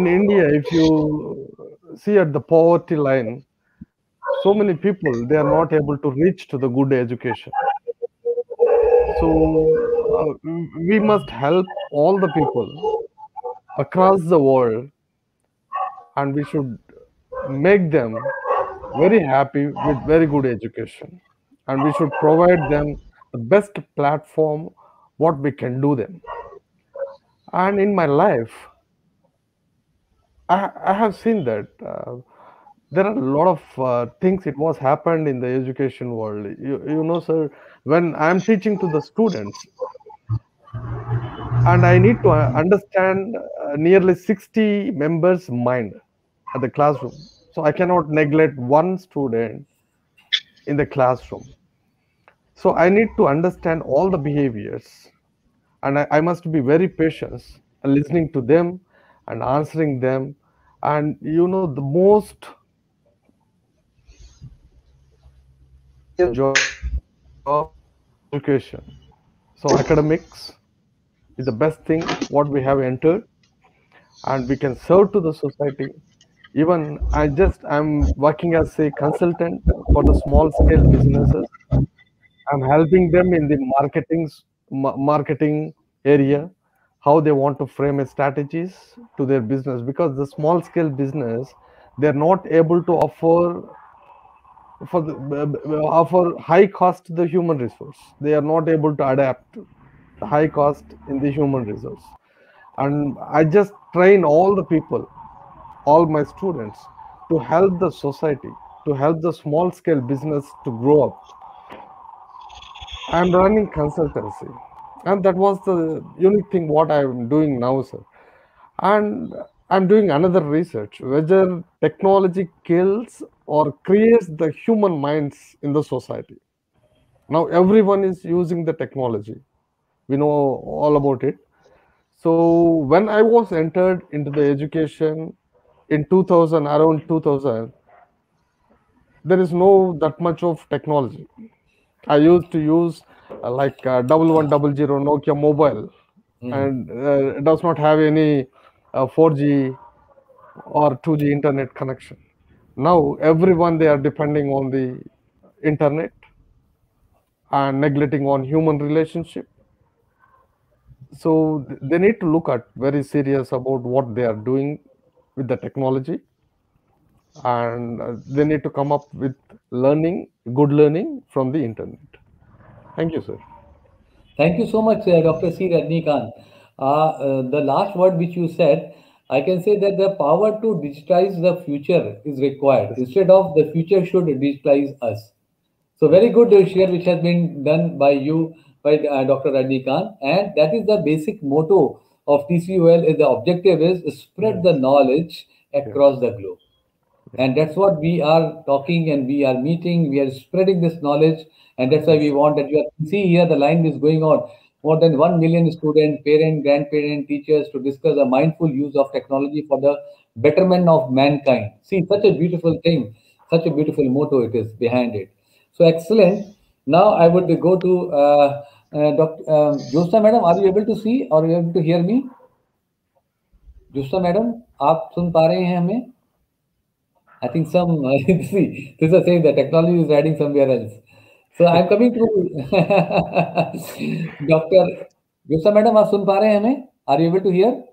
[SPEAKER 3] India, if you see at the poverty line, so many people they are not able to reach to the good education. So we must help all the people across the world, and we should make them very happy with very good education, and we should provide them the best platform what we can do them. And in my life, I have seen that there are a lot of things it was happened in the education world. You know, sir, when I'm teaching to the students, and I need to understand nearly 60 members' mind at the classroom. So I cannot neglect one student in the classroom. So I need to understand all the behaviors, and I must be very patient and listening to them and answering them. And you know, the most job education. So academics is the best thing what we have entered, and we can serve to the society. Even I'm working as a consultant for the small scale businesses. I'm helping them in the marketing area, how they want to frame a strategies to their business, because the small scale business they're not able to offer high cost to the human resource. They are not able to adapt the high cost in the human resource. And I just train all the people, all my students, to help the society, to help the small scale business to grow up. I'm running consultancy, and that was the unique thing what I'm doing now, sir. And I'm doing another research whether technology kills or creates the human minds in the society. Now everyone is using the technology. We know all about it. So when I was entered into the education in 2000, around 2000, there is no that much of technology. I used to use like 1100 Nokia mobile, and it does not have any 4G or 2G internet connection. Now everyone, they are depending on the internet and neglecting on human relationship. So they need to look at very serious about what they are doing with the technology, and they need to come up with good learning from the internet. Thank you, sir.
[SPEAKER 1] Thank you so much, Dr. C. Rajnikant. The last word which you said, I can say that the power to digitize the future is required. Instead of the future should digitize us. So very good share which has been done by you, by Dr. Rajnikant, and that is the basic motto of TCUL. The objective is spread the knowledge across the globe. And that's what we are talking, and we are meeting, we are spreading this knowledge, and that's why we want that you see here the line is going on. More than 1 million students, parents, grandparents, teachers to discuss a mindful use of technology for the betterment of mankind. See, such a beautiful thing, such a beautiful motto it is behind it. So excellent. Now I would go to Dr. Jyotsna madam. Are you able to see or are you able to hear me? Jyotsna madam, आप सुन पा रहे हैं हमें? I think some see this is saying the technology is riding somewhere else. So I'm coming to Dr. Jyotsna madam, आप सुन पा रहे हैं हमें? Are you able to hear?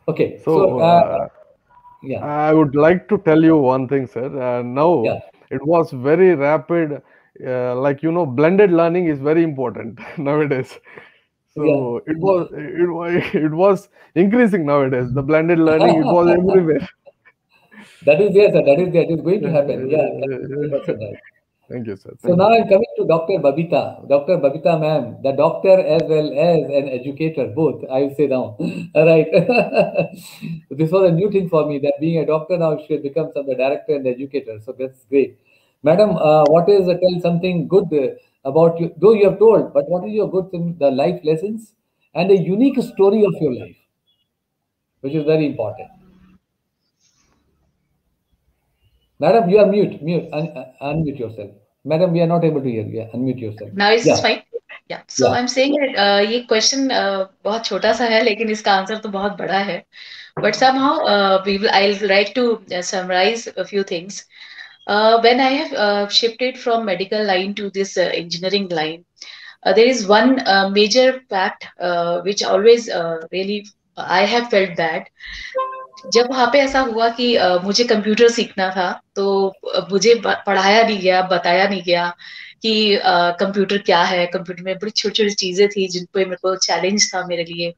[SPEAKER 1] Okay.
[SPEAKER 3] So
[SPEAKER 1] Yeah.
[SPEAKER 3] I would like to tell you one thing, sir. Now
[SPEAKER 1] Yeah.
[SPEAKER 3] it was very rapid. Like blended learning is very important nowadays. So it was increasing nowadays. The blended learning, it was everywhere.
[SPEAKER 1] That is there, sir. That is there. It is going to happen. Yeah. 100% right.
[SPEAKER 3] Thank you, sir.
[SPEAKER 1] So now I'm coming to Dr. Babita. Dr. Babita ma'am, the doctor as well as an educator, both, I will say now. All right. This was a new thing for me, that being a doctor now should become some director and educator. So that's great. Madam, what is, tell something good about you, though you have told, but what is your good thing, the life lessons and a unique story of your life, which is very important. Madam, you are mute. Unmute yourself. Madam, we are not able to hear you. Unmute yourself.
[SPEAKER 6] Now is this fine? Yeah. So I'm saying that ये question बहुत छोटा सा है, लेकिन इसका answer तो बहुत बड़ा है. But somehow I'll like to summarize a few things. When I have shifted from medical line to this engineering line, there is one major fact which always really I have felt bad. जब वहाँ पे ऐसा हुआ कि मुझे computer सीखना था, तो मुझे पढ़ाया नहीं गया, बताया नहीं गया कि कंप्यूटर क्या है. कंप्यूटर में बड़ी छोटी छोटी चीजें थी जिन पे मेरे को चैलेंज था मेरे लिए.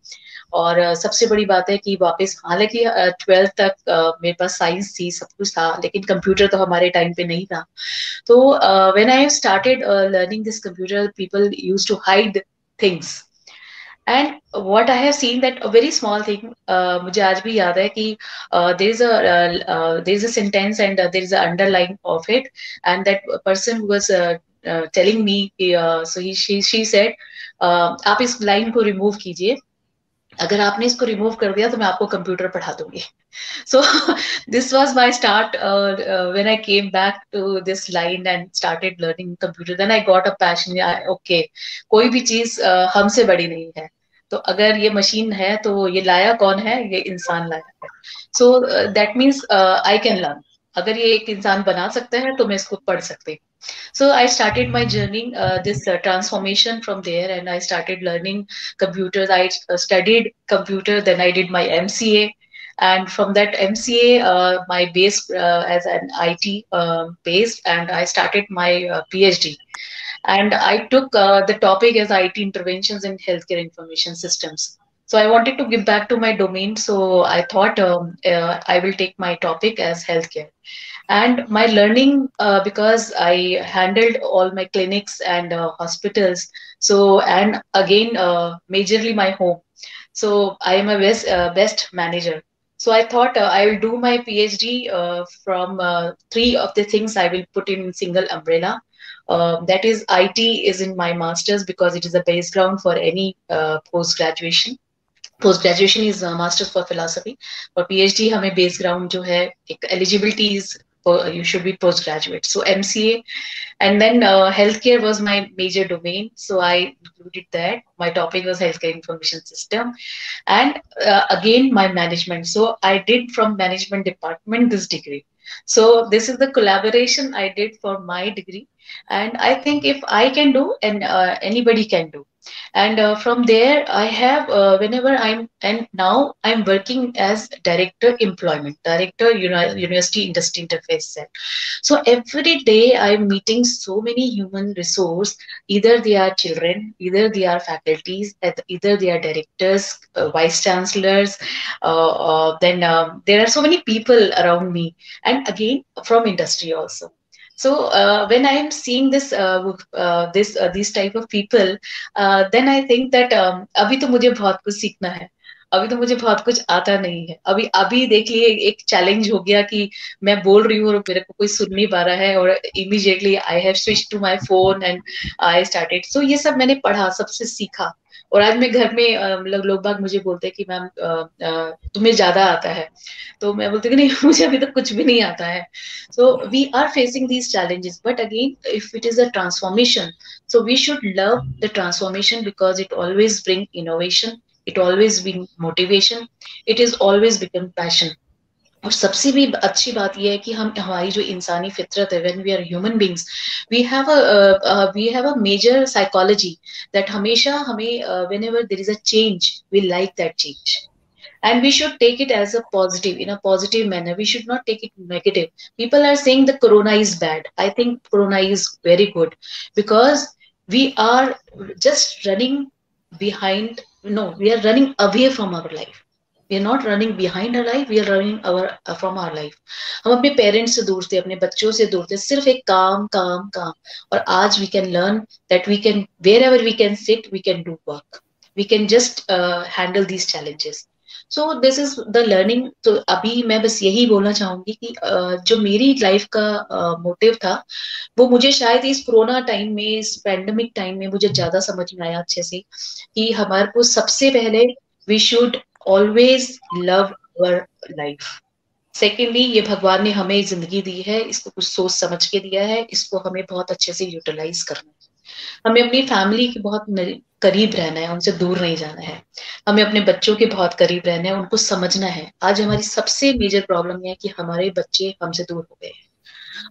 [SPEAKER 6] और सबसे बड़ी बात है कि वापस, हालांकि 12th तक मेरे पास साइंस थी, सब कुछ था, लेकिन कंप्यूटर तो हमारे टाइम पे नहीं था. तो when I started learning this computer, people used to hide things. And what I have seen, that a very small thing, मुझे आज भी याद है कि there is a sentence and there is an underline of it, and that person who was telling me, so she said, आप इस line को remove कीजिए, अगर आपने इसको रिमूव कर दिया तो मैं आपको कंप्यूटर पढ़ा दूंगी. So this was my start when I came back to this line and started learning computer. Then I got a passion. Okay, कोई भी चीज हमसे बड़ी नहीं है. तो अगर ये मशीन है तो ये लाया कौन है? ये इंसान लाया है. So that means I can learn. अगर ये एक इंसान बना सकता है तो मैं इसको पढ़ सकती हूँ. So I started my journey, this transformation from there, and I started learning computers. I studied computer, then I did my MCA, and from that MCA, my base as an IT base, and I started my PhD. And I took the topic as IT interventions in healthcare information systems. So I wanted to give back to my domain. So I thought I will take my topic as healthcare. And my learning, because I handled all my clinics and hospitals. So, and again, majorly my home. So I am a best manager. So I thought I will do my PhD from three of the things I will put in single umbrella. That is, IT is in my master's because it is a base ground for any post-graduation. Post-graduation is Masters for Philosophy. For PhD, हमें base ground जो है, एक eligibility is you should be postgraduate. So MCA, and then healthcare was my major domain. So I included that. My topic was healthcare information system, and again my management. So I did from management department this degree. So this is the collaboration I did for my degree, and I think if I can do, and anybody can do. And from there I have whenever I'm, and now I'm working as director employment, director university industry interface cell. So every day I'm meeting so many human resource, either they are children, either they are faculties, either they are directors, vice chancellors, then there are so many people around me, and again from industry also. So when I am seeing this these type of people, then I think that अभी तो मुझे बहुत कुछ सीखना है, अभी तो मुझे बहुत कुछ आता नहीं है। अभी अभी देख लिए एक चैलेंज हो गया कि मैं बोल रही हूँ और मेरे को कोई सुन नहीं पा रहा है, और immediately I have switch to my phone and I started. So ये सब मैंने पढ़ा, सबसे सीखा, और आज मैं घर में लोग बाग मुझे बोलते हैं कि मैम तुम्हें ज्यादा आता है, तो मैं बोलती हूँ कि नहीं, मुझे अभी तक कुछ भी नहीं आता है। So we are facing these challenges, but again if it is a transformation, so we should love the transformation because it always bring innovation, it always bring motivation, it is always become passion. और सबसे भी अच्छी बात यह है कि हम, हमारी जो इंसानी फितरत है, when we are human beings, we have a major psychology that हमेशा हमें whenever there is a change, we like that change. And we should take it as a positive, in a positive manner. We should not take it negative. People are saying the corona is bad. I think corona is very good, because we are just running behind. No, we are running away from our life. We are not running behind our life. We are running from our life. हम अपने parents से दूर थे, अपने बच्चों से दूर थे, सिर्फ एक काम काम काम। और आज we can learn that we can, wherever we can sit, we can do work. We can just handle these challenges. So this is the learning. तो अभी मैं बस यही बोलना चाहूंगी कि जो मेरी लाइफ का मोटिव था, वो मुझे शायद इस कोरोना टाइम में, इस पैंडेमिक टाइम में मुझे ज्यादा समझ में आया अच्छे से, कि हमारे को सबसे पहले we should always love our life. Secondly, ये भगवान ने हमें जिंदगी दी है, इसको कुछ सोच समझ के दिया है, इसको हमें बहुत अच्छे से यूटिलाइज करना है। हमें अपनी फैमिली के बहुत करीब रहना है, उनसे दूर नहीं जाना है। हमें अपने बच्चों के बहुत करीब रहना है, उनको समझना है। आज हमारी सबसे मेजर प्रॉब्लम है कि हमारे बच्चे हमसे दूर हो गए हैं।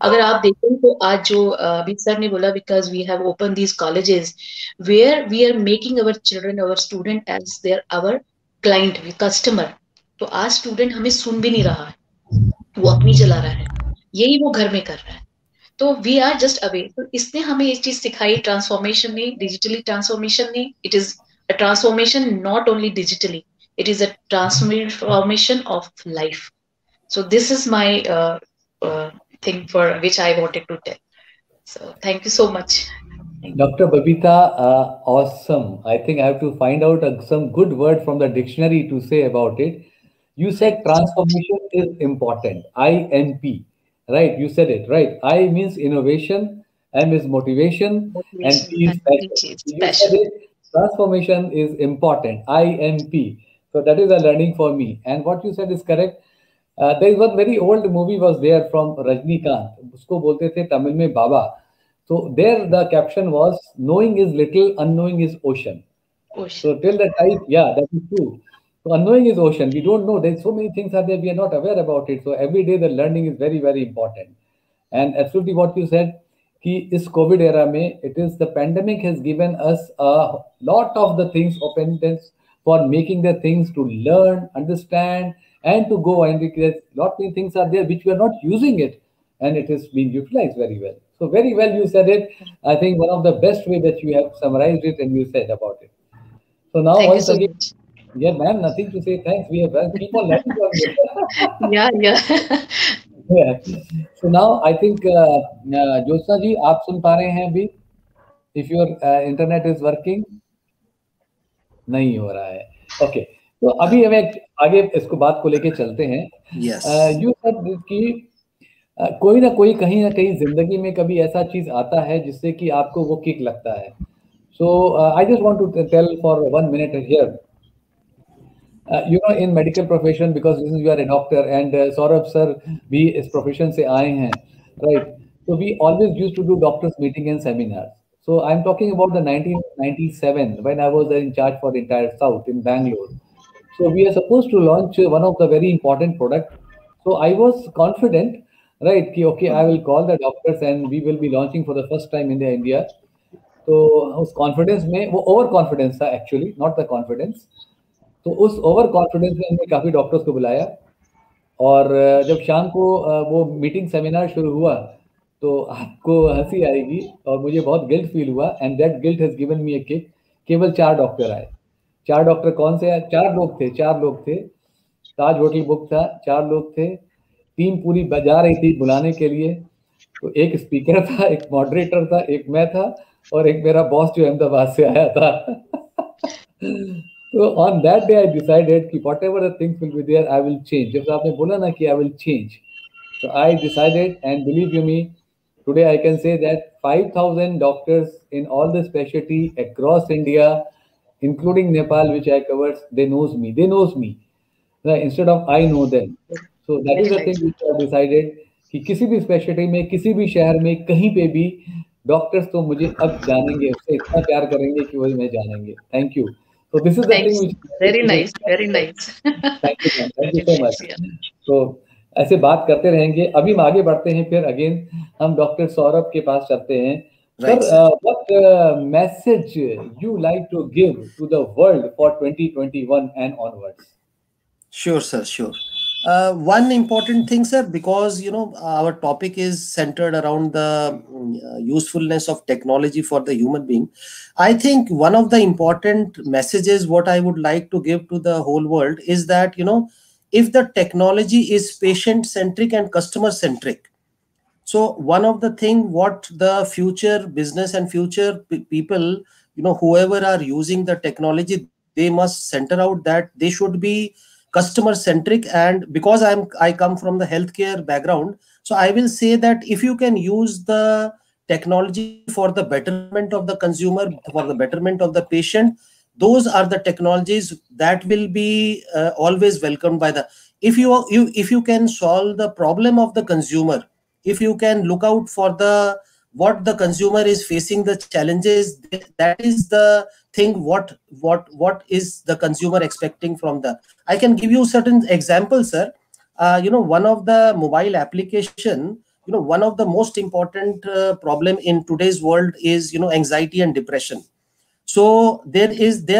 [SPEAKER 6] अगर आप देखें तो आज जो अभी सर ने बोला, because we have open these colleges where we are making our children, our student as their our client, customer. तो आज स्टूडेंट हमें सुन भी नहीं रहा है, वो अपनी चला रहा है, यही वो घर में कर रहा है। तो वी आर जस्ट अवे। तो इसने हमें एक चीज सिखाई, ट्रांसफॉर्मेशन ने, डिजिटली ट्रांसफॉर्मेशन ने। It is a transformation not only digitally, it is a transformation of life. So this is my thing for which I wanted to tell. So thank you so much.
[SPEAKER 1] Dr. Babita, awesome. I think I have to find out some good word from the dictionary to say about it. You said transformation is important. INP, right? You said it, right? I means innovation, M is motivation, and P is passion. You said it. Transformation is important. INP. So that is a learning for me. And what you said is correct. There is one very old movie was there from Rajnikant. उसको बोलते थे तमिल में बाबा. So there the caption was, knowing is little, unknowing is ocean. So till the time, yeah, that is true. So unknowing is ocean. We don't know. There's so many things are there. We are not aware about it. So every day the learning is very, very important. And absolutely what you said, कि इस COVID era में, it is the pandemic has given us a lot of the things, openness for making the things to learn, understand, and to go, and lot many things are there which we are not using it, and it is being utilized very well. So very well you said it. I think one of the best way that you have summarized it and you said about it. So now
[SPEAKER 6] Thank
[SPEAKER 1] once again, yeah, ma'am, nothing to say. Thanks. We have keep on learning from you.
[SPEAKER 6] yeah.
[SPEAKER 1] Yeah. So now I think Jyotsna ji, आप सुन पा रहे हैं अभी? If your internet is working, नहीं हो रहा है. Okay. तो अभी हमें आगे इसको बात को लेके चलते हैं.
[SPEAKER 2] Yes.
[SPEAKER 1] You said कि कोई ना कोई कहीं ना कहीं जिंदगी में कभी ऐसा चीज आता है जिससे कि आपको वो किक लगता है. So I just want to tell for 1 minute here. in medical profession, because since you are a doctor and Saurabh sir भी इस profession से आए हैं, right? So we always used to do doctors meeting and seminars. So I'm talking about the 1997 when I was in charge for the entire South in Bangalore. So we are supposed to launch one of the very important product. So I was confident, right? कि okay, I will call the doctors and we will be launching for the first time in the India. तो उस confidence में वो over confidence था actually, not the confidence. तो उस over confidence में हमने काफ़ी डॉक्टर्स को बुलाया और जब शाम को वो मीटिंग सेमिनार शुरू हुआ तो आपको हंसी आएगी और मुझे बहुत गिल्ट फील हुआ and that guilt has given me a kick. केवल 4 डॉक्टर आए. 4 डॉक्टर कौन से आए? 4 लोग थे. ताज होटल बुक था, 4 लोग थे. टीम पूरी बजा रही थी बुलाने के लिए. तो एक स्पीकर था, एक मॉडरेटर था, एक मैं था और एक मेरा बॉस जो अहमदाबाद से आया था. So on that day I decided कि whatever the things will be there, I will change. जब आपने बोला ना कि I will change, so I decided, and believe you me, today I can say that 5,000 doctors in all the specialty across India, including Nepal, which I covered, they knows me. Right? Instead of I know them. So that is the thing which I decided कि किसी भी speciality में, किसी भी शहर में, कहीं पे भी डॉक्टर्स तो मुझे अब जानेंगे, उससे इतना प्यार करेंगे कि वो मैं जानेंगे. Thank you. So this is the thing which
[SPEAKER 6] very nice.
[SPEAKER 1] Thank you so much. So ऐसे बात करते रहेंगे. अभी हम आगे बढ़ते हैं. फिर अगेन हम डॉक्टर सौरभ के पास चलते हैं. Sir, what message you like to give to the world for 2021 and onwards?
[SPEAKER 2] Sure, sir. Sure. One important thing, sir, because our topic is centered around the usefulness of technology for the human being. I think one of the important messages what I would like to give to the whole world is that if the technology is patient centric and customer centric, so one of the thing what the future business and future people, whoever are using the technology, they must center out that they should be customer centric. And because I come from the healthcare background, so I will say that if you can use the technology for the betterment of the consumer, for the betterment of the patient, those are the technologies that will be always welcomed by the. If you can solve the problem of the consumer, if you can look out for the what the consumer is facing, the challenges, that is the thing what is the consumer expecting from the. I can give you certain examples, sir. One of the mobile application, one of the most important problem in today's world is anxiety and depression. So there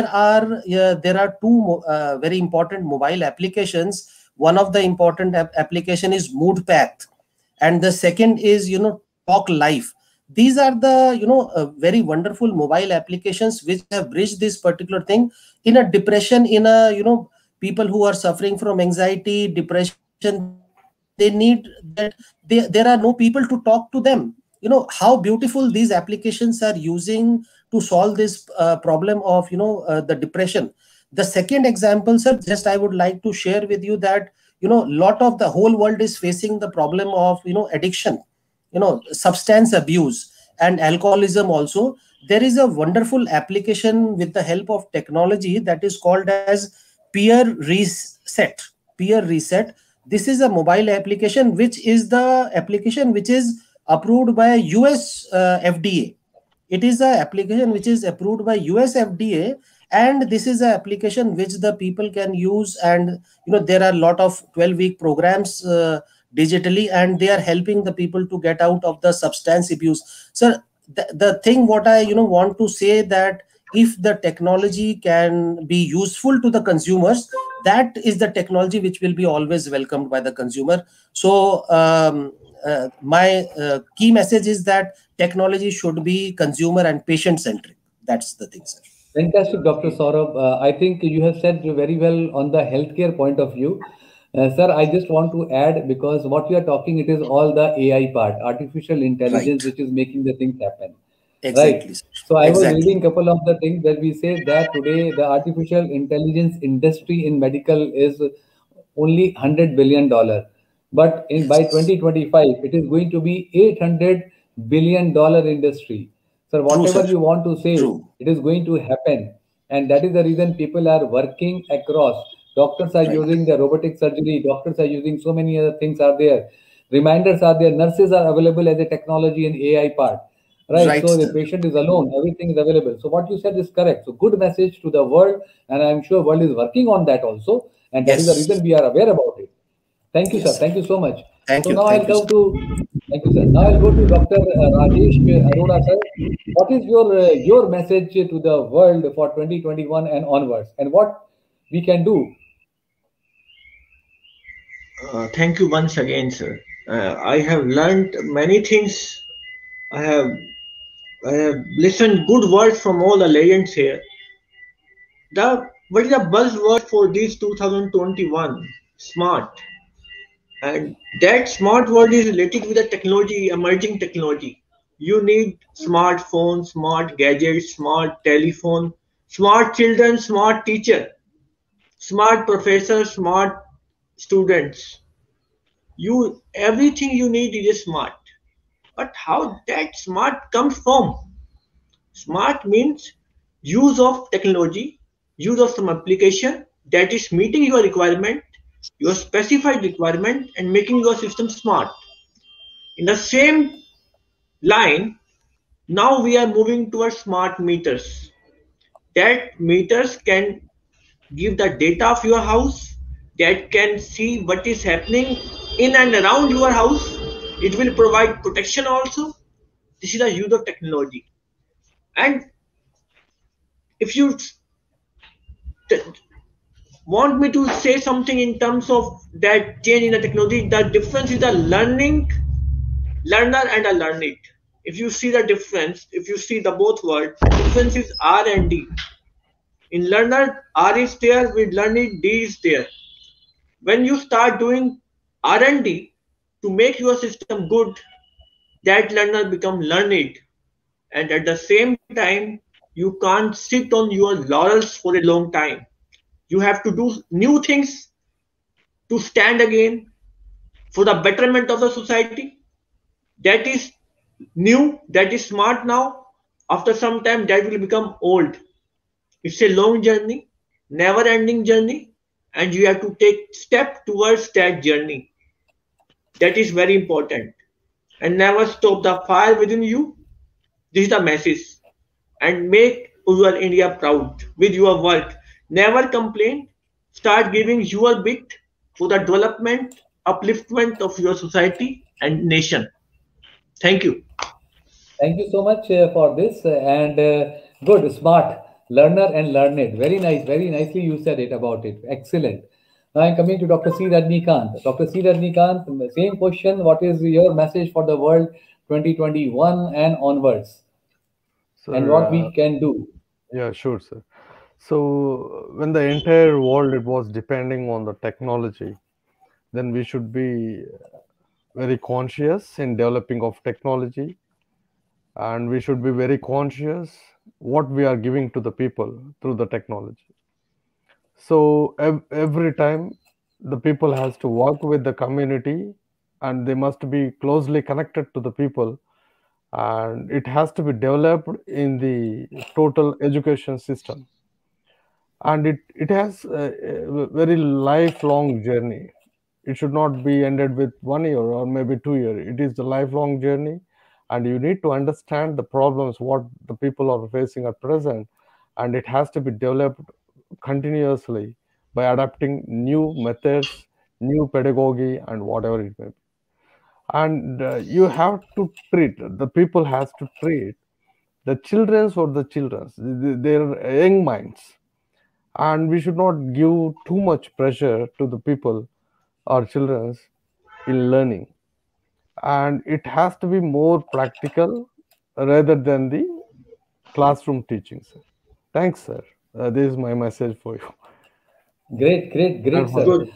[SPEAKER 2] are two very important mobile applications. One of the important application is Moodpath, and the second is Talk Life. These are the very wonderful mobile applications which have bridged this particular thing in a depression, in a people who are suffering from anxiety, depression. They need that there are no people to talk to them. How beautiful these applications are using to solve this problem of the depression. The second example, sir, just I would like to share with you that lot of the whole world is facing the problem of addiction, substance abuse and alcoholism also. There is a wonderful application with the help of technology that is called as Peer Reset. This is a mobile application which is the application which is approved by US FDA. It is an application which is approved by US FDA, and this is an application which the people can use. And there are a lot of 12-week programs digitally, and they are helping the people to get out of the substance abuse. So the thing what I want to say that if the technology can be useful to the consumers, that is the technology which will be always welcomed by the consumer. So my key message is that technology should be consumer and patient centric. That's the thing, sir.
[SPEAKER 1] Fantastic, Dr. Saurabh. I think you have said very well on the healthcare point of view. Sir, I just want to add, because what you are talking, it is all the AI part, artificial intelligence, which is making the things happen.
[SPEAKER 2] Exactly.
[SPEAKER 1] Right. So I was reading a couple of the things that we say that today the artificial intelligence industry in medical is only $100 billion. But by 2025, it is going to be $800 billion industry. So whatever you want to say, it is going to happen. And that is the reason people are working across. Doctors are
[SPEAKER 2] Right.
[SPEAKER 1] using the robotic surgery. Doctors are using so many other things are there. Reminders are there. Nurses are available as a technology and AI part. Right.
[SPEAKER 2] Right,
[SPEAKER 1] So the
[SPEAKER 2] sir.
[SPEAKER 1] patient is alone. Everything is available. So what you said is correct. So good message to the world, and I'm sure world is working on that also, and that is the
[SPEAKER 2] Yes.
[SPEAKER 1] reason we are aware about it. Thank you, sir.
[SPEAKER 2] Yes, sir.
[SPEAKER 1] Thank you so much.
[SPEAKER 2] Thank
[SPEAKER 1] So
[SPEAKER 2] you.
[SPEAKER 1] now I'll
[SPEAKER 2] Thank you,
[SPEAKER 1] come
[SPEAKER 2] sir.
[SPEAKER 1] to, thank you, sir. Now I'll go to Dr. Rajesh Arora, sir. What is your message to the world for 2021 and onwards, and what we can do?
[SPEAKER 4] Thank you once again, sir. I have learned many things. I have I have listened good words from all the legends here. What is the buzzword for this 2021? Smart. And that smart word is related with the technology, emerging technology. You need smartphone, smart gadgets, smart telephone, smart children, smart teacher, smart professor, smart students. You everything you need is smart. But how that smart comes from? Smart means use of technology, use of some application that is meeting your requirement, your specified requirement, and making your system smart. In the same line, now we are moving towards smart meters. That meters can give the data of your house, that can see what is happening in and around your house. It will provide protection also. This is the use of technology. And if you t- want me to say something in terms of that change in the technology, the difference is the learner and a learned. If you see the difference, if you see the both words, the difference is R and D. In learner, R is there, with learned, D is there. When you start doing R&D to make your system good, that learner become learned, and at the same time you can't sit on your laurels for a long time. You have to do new things to stand again for the betterment of the society. That is new, that is smart now. After some time that will become old. It's a long journey, never ending journey, and you have to take step towards that journey. That is very important. And never stop the fire within you. This is the message. And make your India proud with your work. Never complain. Start giving your bit for the development, upliftment of your society and nation. Thank you.
[SPEAKER 1] Thank you so much for this and good, smart, learner and learned. Very nice, very nicely you said it about it. Excellent. Now I'm coming to Dr. C. Rajnikant. Dr. C. Rajnikant, same question. What is your message for the world 2021 and onwards, and what
[SPEAKER 3] Sir,
[SPEAKER 1] we can do?
[SPEAKER 3] yeah, sure, sir. So when the entire world it was depending on the technology, then we should be very conscious in developing of technology, and we should be very conscious what we are giving to the people through the technology. So every time the people has to work with the community, and they must be closely connected to the people, and it has to be developed in the total education system, and it has a very lifelong journey. It should not be ended with 1 year or maybe 2 year. It is the lifelong journey, and you need to understand the problems what the people are facing at present, and it has to be developed continuously by adapting new methods, new pedagogy, and whatever it may be. And you have to treat, the people has to treat the children's or the children's, their young minds, and we should not give too much pressure to the people or children's in learning, and it has to be more practical rather than the classroom teaching, sir. Thanks, sir. This is my message for you.
[SPEAKER 1] Great, great, great,
[SPEAKER 3] And for
[SPEAKER 1] sir.
[SPEAKER 4] Good.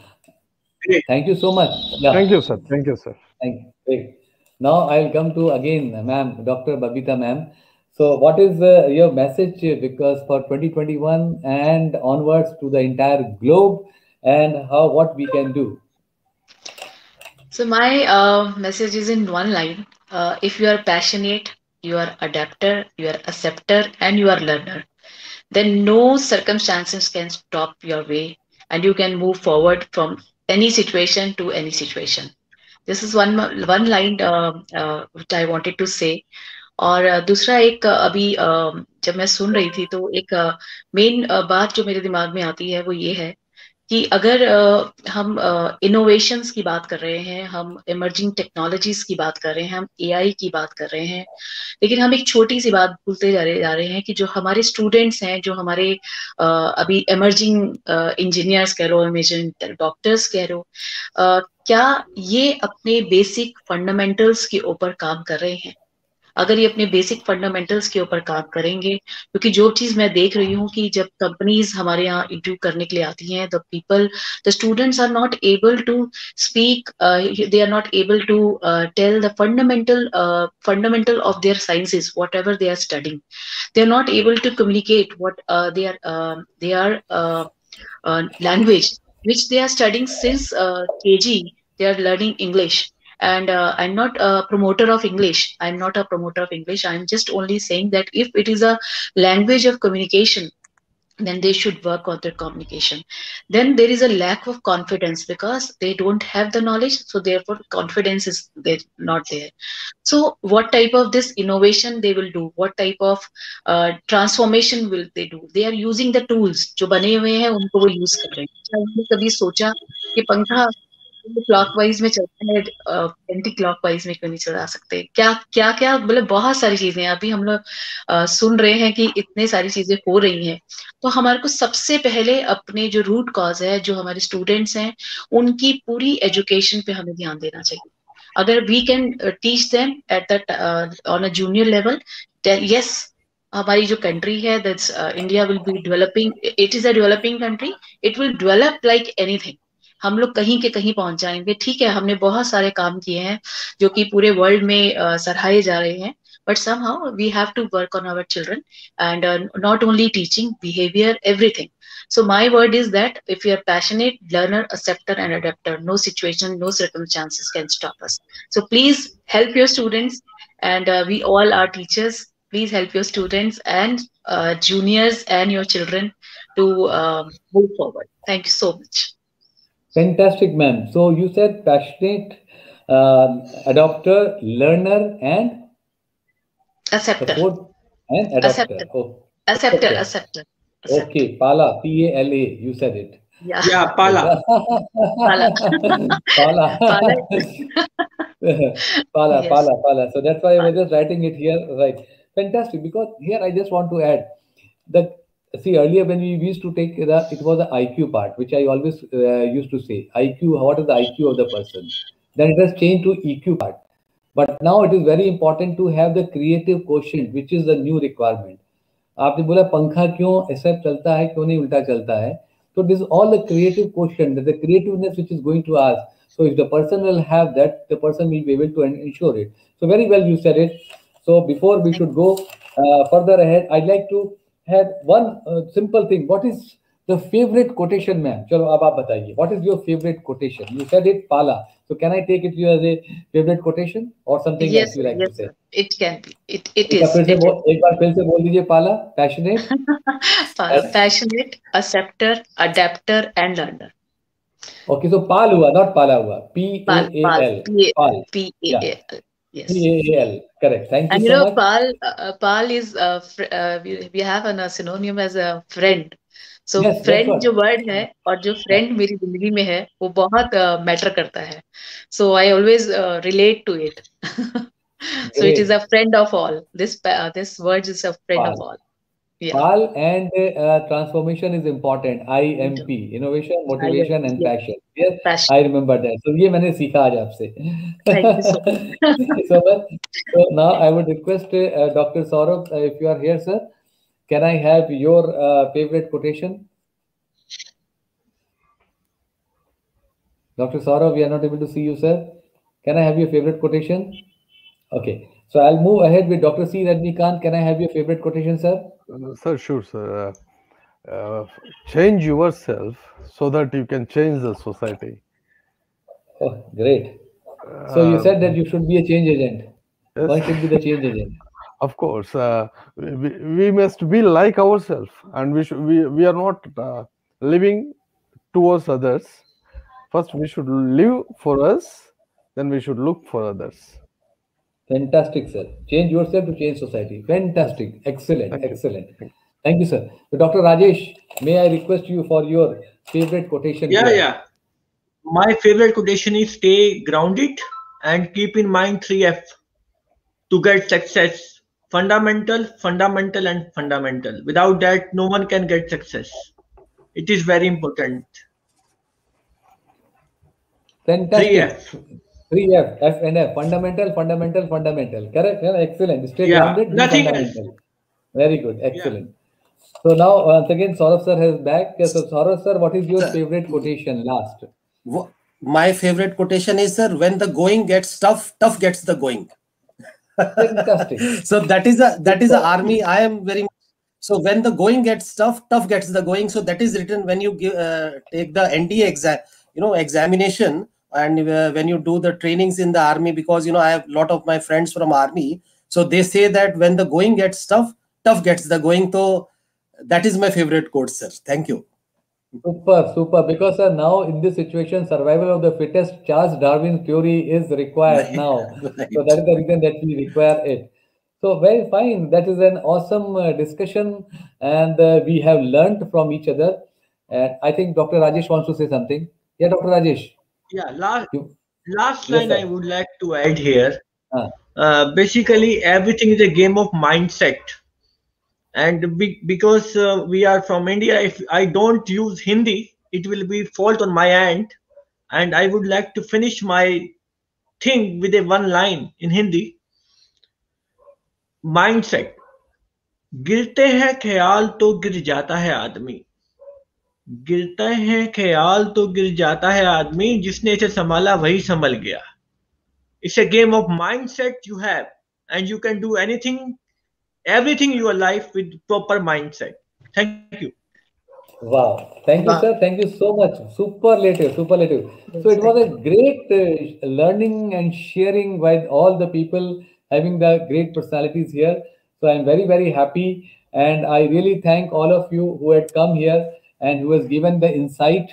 [SPEAKER 4] Great.
[SPEAKER 1] Thank you so much. Yeah.
[SPEAKER 3] thank you, sir. Thank you, sir.
[SPEAKER 1] Thank you. Great. Now I'll come to again, ma'am, Dr. Babita, ma'am. So, what is your message because for 2021 and onwards to the entire globe, and how what we can do?
[SPEAKER 6] So my message is in one line. If you are passionate, you are adapter, you are acceptor, and you are learner, then no circumstances can stop your way. and you can move forward from any situation to any situation. This is one line which I wanted to say. और दूसरा एक अभी जब मैं सुन रही थी तो एक मेन बात जो मेरे दिमाग में आती है वो ये है कि अगर हम इनोवेशंस की बात कर रहे हैं, हम इमर्जिंग टेक्नोलॉजीज की बात कर रहे हैं, हम एआई की बात कर रहे हैं, लेकिन हम एक छोटी सी बात भूलते जा रहे हैं कि जो हमारे स्टूडेंट्स हैं, जो हमारे अभी इमर्जिंग इंजीनियर्स कह लो, इमर्जिंग डॉक्टर्स कह लो, क्या ये अपने बेसिक फंडामेंटल्स के ऊपर काम कर रहे हैं? अगर ये अपने बेसिक फंडामेंटल्स के ऊपर काम करेंगे, क्योंकि जो चीज मैं देख रही हूँ कि जब कंपनीज हमारे यहाँ इंटरव्यू करने के लिए आती हैं, the students are not able to speak, they are not able to tell the fundamental of their sciences, whatever they are studying. They are not able to communicate what their language which they are studying since KG. They are learning English, and I'm not a promoter of English. I'm not a promoter of English. I'm just only saying that if it is a language of communication, then they should work on their communication. Then there is a lack of confidence because they don't have the knowledge, so therefore confidence is not there. So what type of this innovation they will do, what type of transformation will they do? They are using the tools जो बने हुए हैं, उनको वो use कर रहे हैं. क्या उन्होंने कभी सोचा कि पंखा क्लॉकवाइज में चलता है, एंटी क्लॉकवाइज में क्यों नहीं चला सकते? क्या क्या क्या मतलब बहुत सारी चीजें अभी हम लोग सुन रहे हैं कि इतने सारी चीजें हो रही हैं. तो हमारे को सबसे पहले अपने जो रूट कॉज है, जो हमारे स्टूडेंट्स हैं, उनकी पूरी एजुकेशन पे हमें ध्यान देना चाहिए. अगर we can teach them at that on a junior level, yes, हमारी जो कंट्री है, that's India will be developing. It is a developing country. It will develop like anything. हम लोग कहीं के कहीं पहुंच जाएंगे. ठीक है, हमने बहुत सारे काम किए हैं जो कि पूरे वर्ल्ड में सराहे जा रहे हैं, but somehow we have to work on our children, and not only teaching, behavior, everything. So my word is that if you are passionate learner, acceptor and adapter, no situation, no circumstances can stop us. So please help your students, and we all are teachers. Please help your students and juniors and your children to move forward. Thank you so much.
[SPEAKER 1] Fantastic, ma'am. So you said passionate, adopter, learner, and
[SPEAKER 6] acceptor.
[SPEAKER 1] Support and adopter.
[SPEAKER 6] Acceptor.
[SPEAKER 1] Oh,
[SPEAKER 6] Acceptor.
[SPEAKER 1] Okay, Pala, Pala. You said it.
[SPEAKER 6] Yeah,
[SPEAKER 4] Pala.
[SPEAKER 1] Pala.
[SPEAKER 6] Yes.
[SPEAKER 1] Pala. So that's why I was just writing it here. Right. Fantastic. Because here I just want to add that. See, earlier when we used to take it was the IQ part, which I always used to say. IQ, what is the IQ of the person? Then it has changed to EQ part. But now it is very important to have the creative quotient, which is the new requirement. आपने बोला पंखा क्यों ऐसा चलता है, क्यों नहीं उल्टा चलता है? So this is all the creative quotient, the creativeness which is going to us. So if the person will have that, the person will be able to ensure it. So very well you said it. So before we should go further ahead, I'd like to have one simple thing. What is the favorite quotation, ma'am? चलो अब आप बताइए. What is your favorite quotation? You said it, Pala. So can I take it as a favorite quotation or something else you like to say?
[SPEAKER 6] It can be. It is.
[SPEAKER 1] एक बार फिर से बोल दीजिए Pala. Passionate.
[SPEAKER 6] Passionate, acceptor, adapter, and learner.
[SPEAKER 1] Okay, so Pal हुआ, not Pala हुआ. P-A-A-L.
[SPEAKER 6] Pal. P-A-A-l. Yes.
[SPEAKER 1] P-A-A-l. Correct. Thank you
[SPEAKER 6] And
[SPEAKER 1] so much.
[SPEAKER 6] Pal is we have a synonym as a friend. So
[SPEAKER 1] Yes,
[SPEAKER 6] friend जो word है और जो friend मेरी जिंदगी में है वो बहुत matter करता है. So I always relate to it. So it is a friend of all. This word is a friend of all. Yeah.
[SPEAKER 1] Pal and transformation is important. IMP, innovation, motivation, and passion. Yes,
[SPEAKER 6] Passion.
[SPEAKER 1] I remember that. So ये मैंने सीखा आज आपसे.
[SPEAKER 6] Thank you so much.
[SPEAKER 1] So now I would request Dr. Saurabh, if you are here, sir, can I have your favorite quotation? Dr. Saurabh, we are not able to see you, sir. Can I have your favorite quotation? Okay. So I'll move ahead with Dr. C. Rajnikant. Can I have your favorite quotation, sir?
[SPEAKER 3] Sir, sure, sir. Change yourself so that you can change the society.
[SPEAKER 1] Oh, great. So you said that you should be a change agent.
[SPEAKER 3] Yes.
[SPEAKER 1] One should be the change agent.
[SPEAKER 3] Of course, we must be like ourselves, and we are not living towards others. First, we should live for us, then we should look for others.
[SPEAKER 1] Fantastic, sir. Change yourself to change society. Fantastic. Excellent.
[SPEAKER 3] Thank you.
[SPEAKER 1] Excellent. Thank you, sir. So, Dr. Rajesh, may I request you for your favorite quotation?
[SPEAKER 4] Yeah,
[SPEAKER 1] here?
[SPEAKER 4] yeah. My favorite quotation is stay grounded and keep in mind 3F to get success. Fundamental, fundamental, and fundamental. Without that, no one can get success. It is very important.
[SPEAKER 1] Fantastic.
[SPEAKER 4] 3F.
[SPEAKER 1] 3F, F and F. Fundamental, fundamental, fundamental. Correct? Yeah, excellent. Stay
[SPEAKER 4] Yeah,
[SPEAKER 1] grounded. Be
[SPEAKER 4] nothing else.
[SPEAKER 1] fundamental. Very good. Excellent. So now, once again, Saurabh sir has back. So, Saurabh sir, what is your
[SPEAKER 2] Sir.
[SPEAKER 1] favorite quotation last?
[SPEAKER 2] My favorite quotation is, sir, when the going gets tough, tough gets the going.
[SPEAKER 1] Fantastic.
[SPEAKER 2] So that is a army. I am very so when the going gets tough, tough gets the going. So that is written when you give, take the NDA exam, examination, and when you do the trainings in the army, because I have a lot of my friends from army. So they say that when the going gets tough, tough gets the going. So that is my favorite quote, sir. Thank you.
[SPEAKER 1] Super, super. Because now in this situation, survival of the fittest, Charles Darwin's theory is required now.
[SPEAKER 2] Right.
[SPEAKER 1] So that is the reason that we require it. So very fine. That is an awesome discussion, and we have learned from each other. And I think Dr. Rajesh wants to say something. Yeah, Dr. Rajesh.
[SPEAKER 4] Yeah, last
[SPEAKER 1] Yes,
[SPEAKER 4] line
[SPEAKER 1] sir.
[SPEAKER 4] I would like to add here.
[SPEAKER 1] Ah.
[SPEAKER 4] Basically, everything is a game of mindset. And because we are from India, if I don't use Hindi, it will be fault on my end. And I would like to finish my thing with a one line in Hindi. Mindset. गिरते हैं ख्याल तो गिर जाता है आदमी, गिरते हैं ख्याल तो गिर जाता है आदमी, जिसने इसे संभाला वही संभल गया. It's a game of mindset you have, and you can do anything, everything in your life with proper mindset. Thank you.
[SPEAKER 1] Wow. Thank you, sir. Thank you so much. Superlative, superlative. So it was a great learning and sharing with all the people having the great personalities here. So I'm very, very happy. And I really thank all of you who had come here and who has given the insight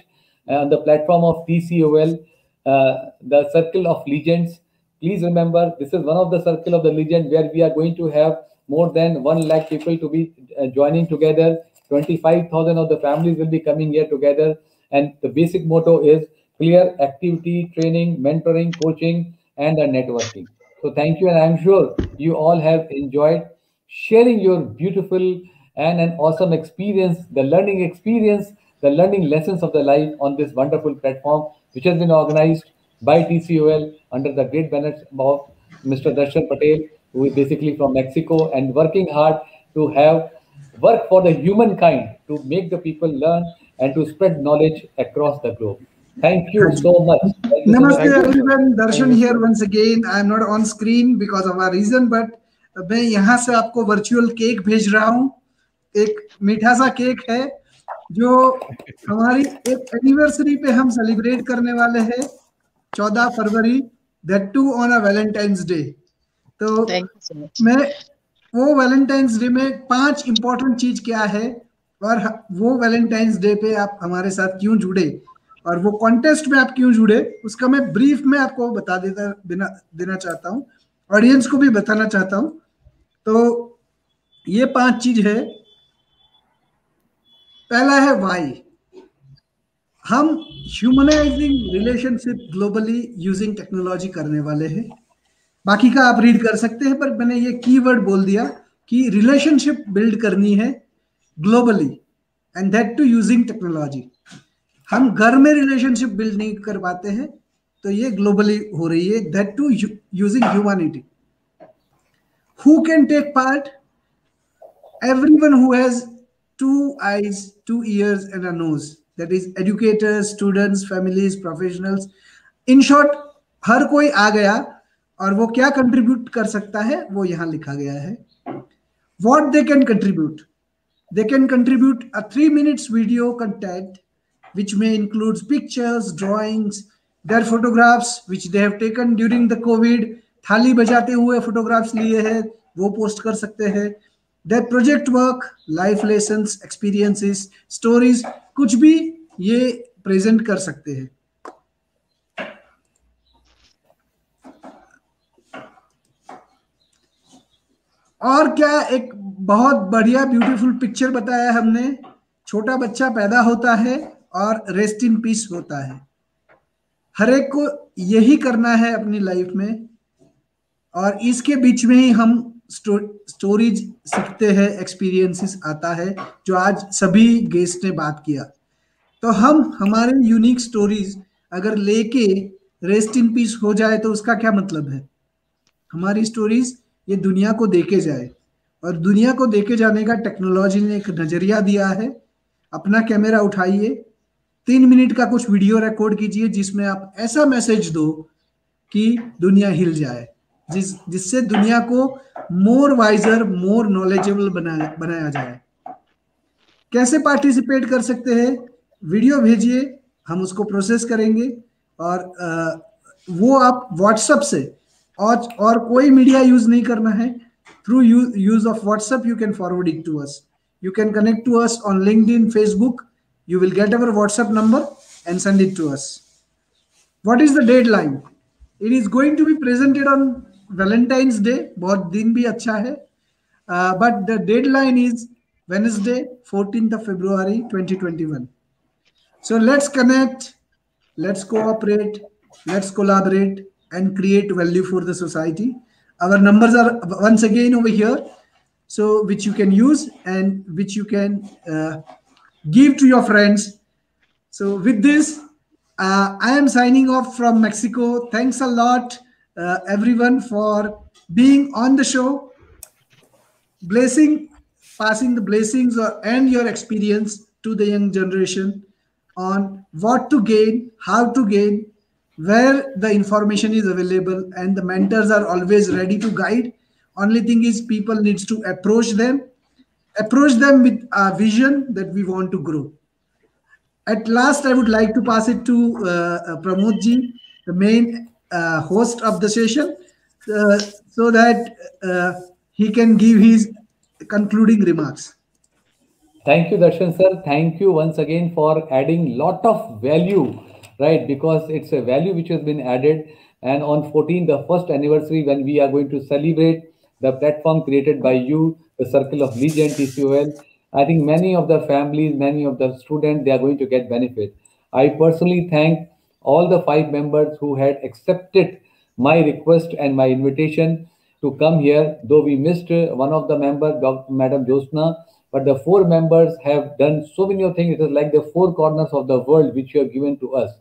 [SPEAKER 1] on the platform of TCOL, the Circle of Legends. Please remember, this is one of the Circle of the Legend where we are going to have more than 1 lakh people to be joining together. 25,000 of the families will be coming here together. And the basic motto is clear activity, training, mentoring, coaching, and networking. So thank you. And I'm sure you all have enjoyed sharing your beautiful and an awesome experience, the learning experience, the learning lessons of the life on this wonderful platform, which has been organized by TCOL under the great banner of Mr. Darshan Patel, who is basically from Mexico and working hard to have work for the humankind, to make the people learn and to spread knowledge across the globe. Thank you so much.
[SPEAKER 5] Namaste everyone, Darshan here once again. I am not on screen because of a reason, but मैं यहाँ से आपको virtual cake भेज रहा हूँ. एक मीठा सा केक है जो हमारी एक एनिवर्सरी पे हम सेलिब्रेट करने वाले हैं 14 फरवरी, that too on a Valentine's Day. तो मैं वो वैलेंटाइंस डे में 5 इंपॉर्टेंट चीज क्या है और वो वैलेंटाइंस डे पे आप हमारे साथ क्यों जुड़े और वो कॉन्टेस्ट में आप क्यों जुड़े, उसका मैं ब्रीफ में आपको बता देना चाहता हूँ, ऑडियंस को भी बताना चाहता हूँ. तो ये 5 चीज है. पहला है वाई. हम humanising relationship globally using technology करने वाले हैं. बाकी का आप रीड कर सकते हैं, पर मैंने ये कीवर्ड बोल दिया कि रिलेशनशिप बिल्ड करनी है globally and that too using technology. हम घर में रिलेशनशिप बिल्ड नहीं कर पाते हैं, तो ये ग्लोबली हो रही है, that too using humanity. Who can take part? Everyone who has 2 eyes, 2 ears and a nose. That is educators, students, families, professionals. In short, हर कोई आ गया और वो क्या कंट्रीब्यूट कर सकता है वो यहाँ लिखा गया है. What they can contribute? They can contribute a 3 minutes video content which may include pictures, drawings, their photographs which they have taken during the COVID. थाली बजाते हुए फोटोग्राफ्स लिए हैं वो पोस्ट कर सकते हैं. Their project work, life lessons, experiences, stories, कुछ भी ये प्रेजेंट कर सकते हैं। और क्या एक बहुत बढ़िया ब्यूटीफुल पिक्चर बताया हमने। छोटा बच्चा पैदा होता है और रेस्ट इन पीस होता है। हर एक को यही करना है अपनी लाइफ में, और इसके बीच में ही हम स्टोरीज सीखते हैं, एक्सपीरियंसेस आता है, जो आज सभी गेस्ट ने बात किया। तो हम हमारे यूनिक स्टोरीज अगर लेके रेस्ट इन पीस हो जाए तो उसका क्या मतलब है? हमारी स्टोरीज ये दुनिया को देके जाए, और दुनिया को देके जाने का टेक्नोलॉजी ने एक नजरिया दिया है। अपना कैमरा उठाइए, 3 मिनट का कुछ वीडियो रिकॉर्ड कीजिए जिसमें आप ऐसा मैसेज दो कि दुनिया हिल जाए, जिससे दुनिया को मोर वाइजर, मोर नॉलेजेबल बनाया जाए। कैसे पार्टिसिपेट कर सकते हैं? वीडियो भेजिए, हम उसको प्रोसेस करेंगे, और वो आप व्हाट्सएप से, और कोई मीडिया यूज नहीं करना है। Through use of WhatsApp you can forward it to us. You can connect to us on LinkedIn, Facebook. You will get our WhatsApp number and send it to us. What is the deadline? It is going to be presented on Valentine's Day. बहुत दिन भी अच्छा है. But the deadline is Wednesday, 14th of February, 2021. So let's connect, let's cooperate, let's collaborate and create value for the society. Our numbers are once again over here, so which you can use and which you can give to your friends. So with this, I am signing off from Mexico. Thanks a lot, everyone, for being on the show. Passing the blessings and your experience to the young generation on what to gain, how to gain, where the information is available, and the mentors are always ready to guide. Only thing is people needs to approach them with a vision that we want to grow. At last, I would like to pass it to Pramod ji, the main host of the session, so that he can give his concluding remarks.
[SPEAKER 1] Thank you, Darshan sir. Thank you once again for adding lot of value, right? Because it's a value which has been added. And on 14th, the first anniversary, when we are going to celebrate the platform created by you, the Circle of Legend, TCOL, I think many of the families, many of the students, they are going to get benefit. I personally thank all the 5 members who had accepted my request and my invitation to come here, though we missed one of the members, Madam Josna, but the 4 members have done so many things. It is like the 4 corners of the world which you have given to us.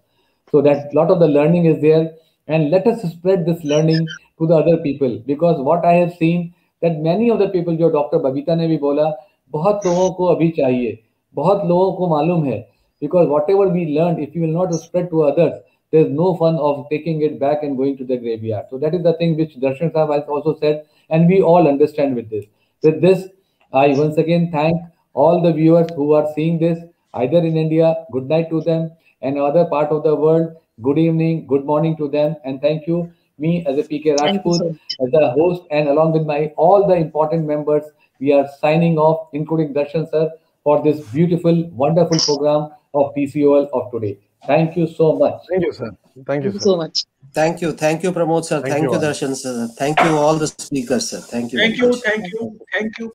[SPEAKER 1] So that lot of the learning is there, and let us spread this learning to the other people, because what I have seen that many of the people, जो doctor Babita ने भी बोला, बहुत लोगों को अभी चाहिए, बहुत लोगों को मालूम है, because whatever we learned, if you will not spread to others, there is no fun of taking it back and going to the graveyard. So that is the thing which Darshan Sahab has also said, and we all understand with this. With this, I once again thank all the viewers who are seeing this, either in India, good night to them, and other part of the world, good evening, good morning to them, and thank you. Me as a PK Rajput, as a host, and along with all the important members, we are signing off, including Darshan sir, for this beautiful, wonderful program of TCOL of today. Thank you so much.
[SPEAKER 3] Thank you, sir. Thank you, sir.
[SPEAKER 6] so much.
[SPEAKER 2] Thank you, Pramod sir. Thank you,
[SPEAKER 3] all.
[SPEAKER 2] Darshan sir. Thank you, all the speakers, sir. Thank you.
[SPEAKER 4] Thank you.